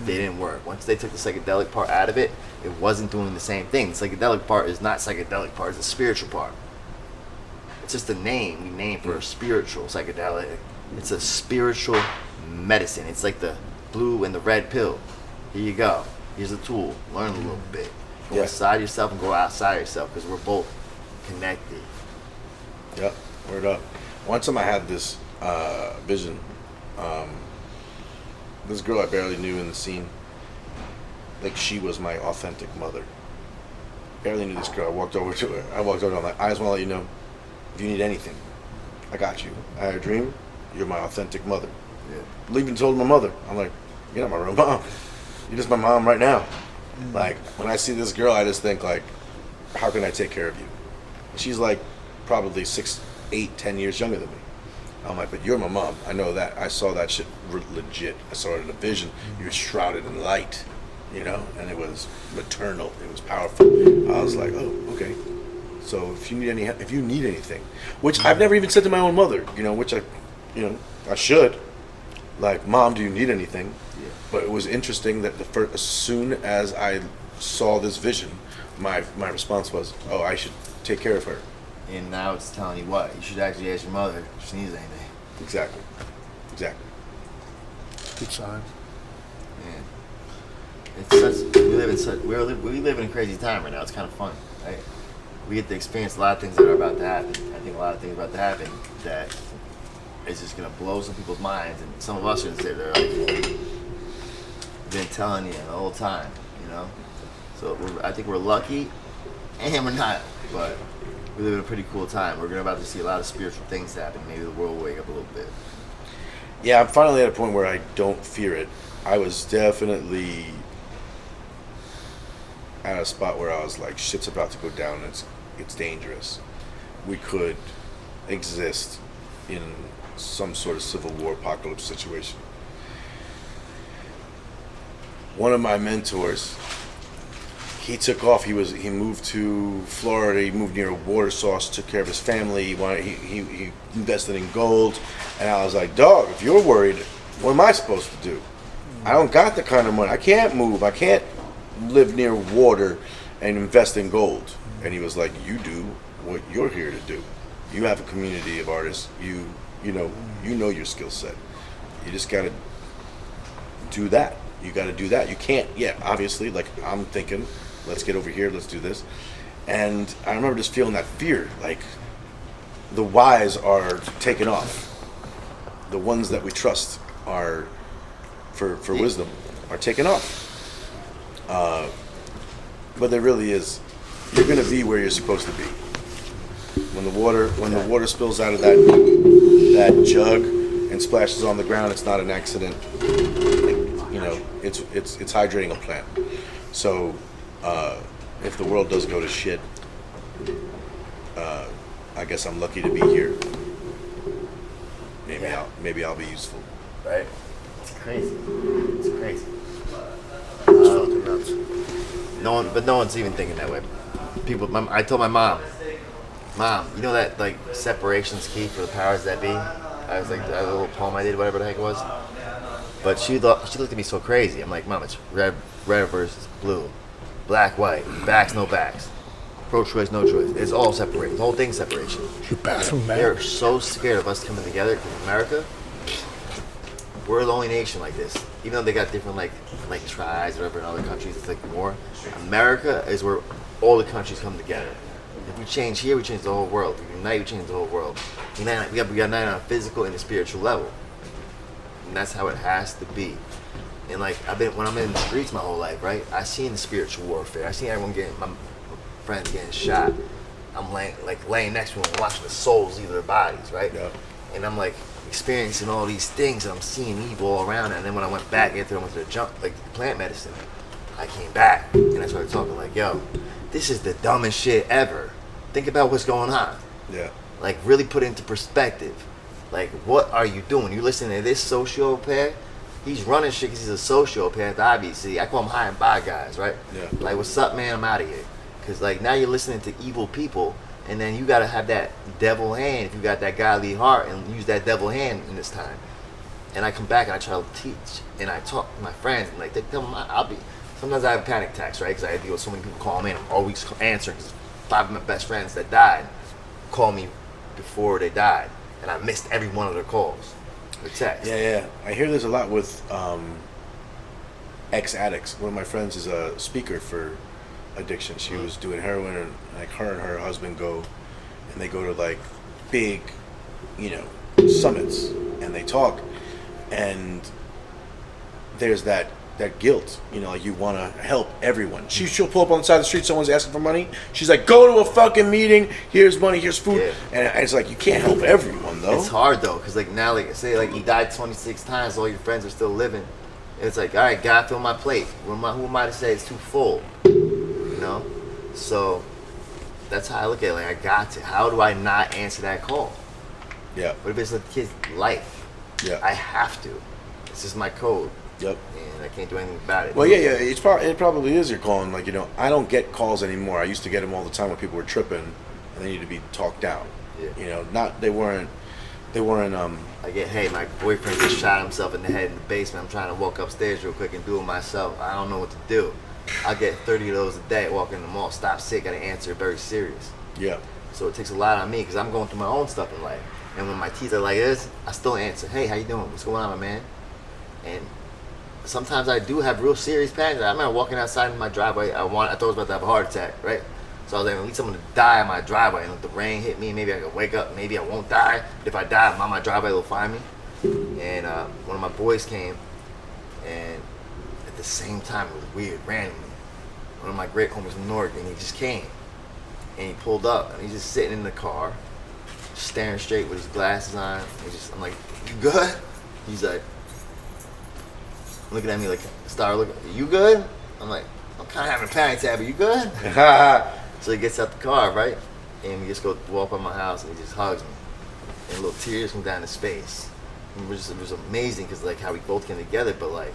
they didn't work. Once they took the psychedelic part out of it, it wasn't doing the same thing. The psychedelic part is not psychedelic part, it's the spiritual part. It's just a name we name for a spiritual psychedelic. It's a spiritual medicine. It's like the blue and the red pill. Here you go. Here's a tool. Learn a little bit. Go inside yourself and go outside yourself because we're both connected. Yep, word up. One time I had this vision. This girl I barely knew in the scene, like she was my authentic mother. Barely knew this girl. I walked over to her. I'm like, I just want to let you know, if you need anything, I got you. I had a dream. You're my authentic mother. Yeah. Even told my mother, I'm like, you're not my real mom. You're just my mom right now. Like when I see this girl, I just think like, how can I take care of you? She's like probably 6, 8, 10 years younger than me. I'm like, but you're my mom. I know that. I saw that shit legit. I saw it in a vision. You were shrouded in light, you know, and it was maternal. It was powerful. I was like, oh, okay. So if you need anything, which I've never even said to my own mother, you know, which I should. Like, Mom, do you need anything? Yeah. But it was interesting that as soon as I saw this vision, my response was, oh, I should take care of her. And now it's telling you what? You should actually ask your mother if she needs anything. Exactly. Good sign. Man. It's such, we live in a crazy time right now. It's kind of fun, right? We get to experience a lot of things that are about to happen. I think a lot of things about to happen that is just gonna blow some people's minds, and some of us are gonna sit there like, we've been telling you the whole time, you know. So I think we're lucky, and we're not, but we live in a pretty cool time. We're about to see a lot of spiritual things happen. Maybe the world will wake up a little bit. Yeah, I'm finally at a point where I don't fear it. I was definitely at a spot where I was like, shit's about to go down. It's dangerous. We could exist in some sort of civil war apocalypse situation. One of my mentors, he took off. He moved to Florida. He moved near a water source. Took care of his family. He invested in gold. And I was like, dog, if you're worried, what am I supposed to do? I don't got the kind of money. I can't move. I can't live near water and invest in gold. And he was like, you do what you're here to do. You have a community of artists. You know your skill set. You just gotta do that. You gotta do that. You can't. Yeah, obviously. Like I'm thinking, let's get over here. Let's do this. And I remember just feeling that fear. Like the wise are taken off. The ones that we trust are for wisdom are taken off. But there really is. You're gonna be where you're supposed to be. When the water spills out of that jug and splashes on the ground, it's not an accident. You know, it's hydrating a plant. So if the world does go to shit, I guess I'm lucky to be here. Maybe I'll be useful. Right? It's crazy. It's crazy. No one's even thinking that way. I told my mom, you know that like separation's key for the powers that be? I was like that little poem I did, whatever the heck it was. But she looked at me so crazy. I'm like, Mom, it's red versus blue, black, white, backs, no backs, pro-choice, no choice. It's all separate. The whole thing's separation. Your bathroom, man. They're so scared of us coming together in America. we're the only nation like this. Even though they got different like tribes, whatever in other countries, it's like more. America is where all the countries come together. If we change here, we change the whole world. If we unite, we change the whole world. We got united on a physical and a spiritual level, and that's how it has to be. And like when I'm in the streets my whole life, right? I seen the spiritual warfare. I seen everyone my friends getting shot. I'm laying next to them, watching the souls leave their bodies, right? Yeah. And I'm like experiencing all these things, and I'm seeing evil all around. And then when I went back after I went to the plant medicine, I came back and I started talking like, yo, this is the dumbest shit ever. Think about what's going on. Yeah. Like really put it into perspective. Like, what are you doing? You listening to this sociopath? He's running shit because he's a sociopath, obviously. I call him high and by guys, right? Yeah. Like, what's up, man? I'm out of here. Because, like, now you're listening to evil people, and then you got to have that devil hand if you got that godly heart and use that devil hand in this time. And I come back and I try to teach, and I talk to my friends, and like, they tell them sometimes I have panic attacks, right? Because I deal with so many people calling me, and I'm always answering. Because 5 of my best friends that died called me before they died, and I missed every one of their calls. The text. Yeah. I hear this a lot with ex-addicts. One of my friends is a speaker for addiction. She was doing heroin, and like her and her husband go, and they go to like big, summits, and they talk, and there's that guilt, like you want to help everyone. She'll pull up on the side of the street, someone's asking for money. She's like, go to a fucking meeting. Here's money. Here's food. Yeah. And it's like you can't help everyone though. It's hard though, because like now, like say like you died 26 times, all your friends are still living. It's like, all right, God, fill my plate. Who am I to say it's too full? So that's how I look at it. Like, I got to. How do I not answer that call? Yeah. What if it's a kid's life? Yeah. I have to. It's just my code. Yep. And I can't do anything about it. Well, yeah. It probably is your calling. Like, I don't get calls anymore. I used to get them all the time when people were tripping and they needed to be talked down. Yeah. They weren't. I get, hey, my boyfriend just shot himself in the head in the basement. I'm trying to walk upstairs real quick and do it myself. I don't know what to do. I get 30 of those a day. Walking in the mall, stop sick, gotta answer, very serious. Yeah. So it takes a lot on me because I'm going through my own stuff in life. And when my teeth are like this, I still answer, hey, how you doing? What's going on, my man? And sometimes I do have real serious panic. I remember walking outside in my driveway. I thought I was about to have a heart attack, right? So I was like, at least I'm gonna die in my driveway. And if the rain hit me, maybe I could wake up. Maybe I won't die. But if I die, my driveway will find me. And one of my boys came, and at the same time, it was weird, randomly. One of my great homies from Newark, and he just came. And he pulled up, and he's just sitting in the car, staring straight with his glasses on. I'm like, you good? He's like, looking at me like, you good? I'm like, I'm kind of having a panic attack, but you good? So he gets out the car, right? And we just go walk by my house, and he just hugs me. And little tears come down his face. And it was amazing, because like how we both came together, but like,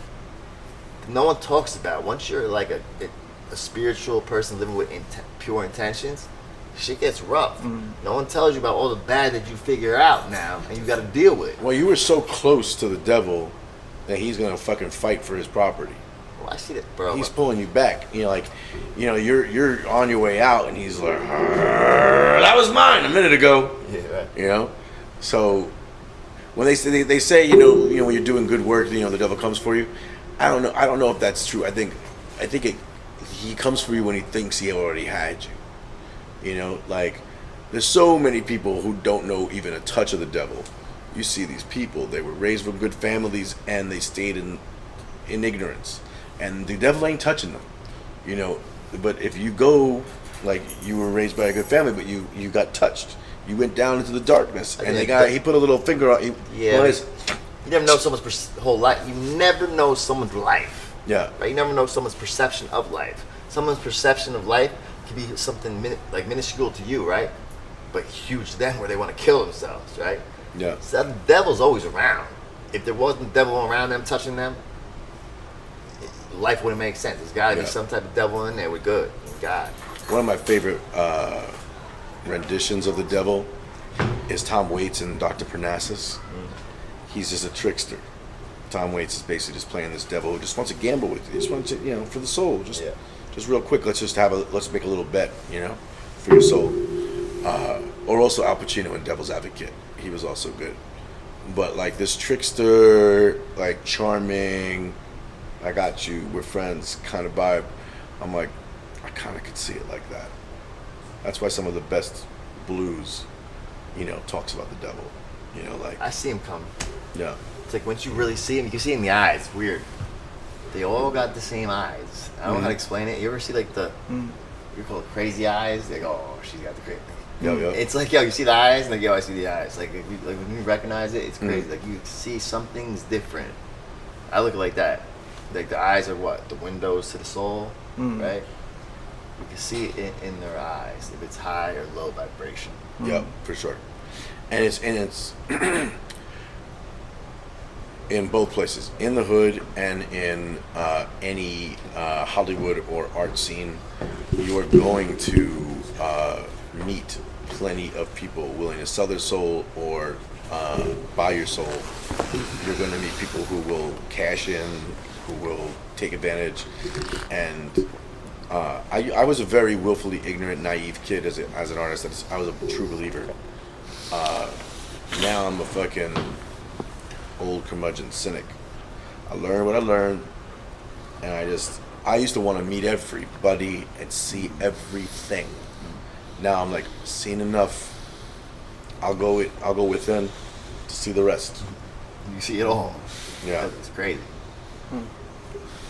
no one talks about, once you're like a spiritual person living with pure intentions, shit gets rough. No one tells you about all the bad that you figure out now, and you got to deal with. Well, you were so close to the devil that he's gonna fucking fight for his property. Well, I see that, bro. He's pulling you back. You're on your way out, and he's like, that was mine a minute ago. Yeah, right. So when they say when you're doing good work, the devil comes for you. I don't know if that's true. I think he comes for you when he thinks he already had you. Like, there's so many people who don't know even a touch of the devil. You see these people, they were raised from good families, and they stayed in ignorance, and the devil ain't touching them. But if you go, like, you were raised by a good family, but you got touched, you went down into the darkness, and he put a little finger on you. Yeah. You never know someone's whole life. You never know someone's life. Yeah. Right? You never know someone's perception of life. Someone's perception of life can be something minuscule to you, right? But huge to them, where they want to kill themselves, right? Yeah. So the devil's always around. If there wasn't the devil around them, touching them, life wouldn't make sense. There's got to be some type of devil in there. We're good. God. One of my favorite renditions of the devil is Tom Waits and Dr. Parnassus. He's just a trickster. Tom Waits is basically just playing this devil who just wants to gamble with you. He just wants to, for the soul. Just real quick, let's make a little bet, for your soul. Or also Al Pacino in Devil's Advocate. He was also good. But like this trickster, like charming, I got you, we're friends kind of vibe. I'm like, I kind of could see it like that. That's why some of the best blues, you know, talks about the devil. You know, like I see him come. yeah, It's like once you really see him, you can see it in the eyes. It's weird. They all got the same eyes. I don't know how to explain it. You ever see like the you call it crazy eyes? They go, oh, she's got the crazy. yo, yo. It's like, yo, you see the eyes, and like, yo, I see the eyes. Like, if you, like when you recognize it, it's crazy. Like you see something's different. I look like that. Like the eyes are what? The windows to the soul, right? You can see it in their eyes if it's high or low vibration. Yeah, for sure. And it's in both places, in the hood and in any Hollywood or art scene. You are going to meet plenty of people willing to sell their soul or buy your soul. You're going to meet people who will cash in, who will take advantage, and I was a very willfully ignorant, naive kid as an artist. I was a true believer. Now I'm a fucking old curmudgeon cynic. I learned what I learned, and I used to want to meet everybody and see everything. Now I'm like, seen enough. I'll go within to see the rest. You see it all. Yeah. It's crazy.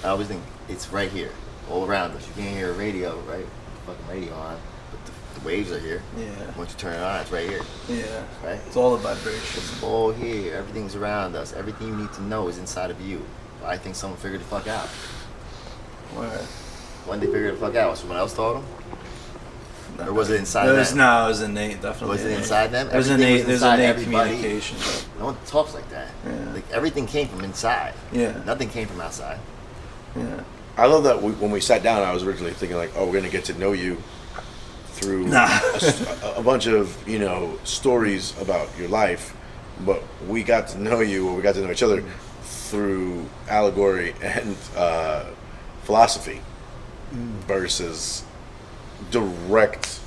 I always think it's right here, all around us. You can't hear a radio, right? Fucking radio on, but the waves are here. Yeah. Once you turn it on, it's right here. Yeah. Right? It's all a vibration. It's all here. Everything's around us. Everything you need to know is inside of you. I think someone figured the fuck out. Where? When they figured the fuck out, someone else taught them? Or was it inside them? No, it was innate, definitely. Was it inside them? There's Everything was innate inside everybody. communication. No one talks like that. Yeah. Like everything came from inside. Yeah. Nothing came from outside. Yeah. I love that when we sat down, I was originally thinking like, oh, we're gonna get to know you through Nah. a bunch of, you know, stories about your life, but we got to know you, or we got to know each other through allegory and philosophy versus direct.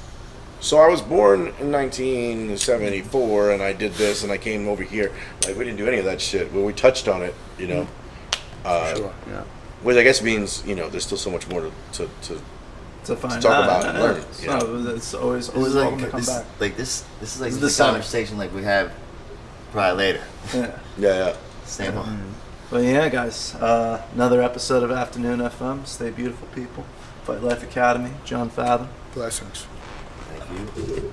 So I was born in 1974, and I did this, and I came over here. Like, we didn't do any of that shit. Well, we touched on it, you know. Sure. Yeah. Which I guess means, you know, there's still so much more to find talk out. about and learn, you No, know? it's always This is welcome to come this, back. like this is like This is the the summer. conversation like we have probably later. Yeah. Yeah. Same one. But yeah, guys, another episode of Afternoon FM. Stay beautiful, people. Fight Life Academy, John Fathom. Blessings. Thank you.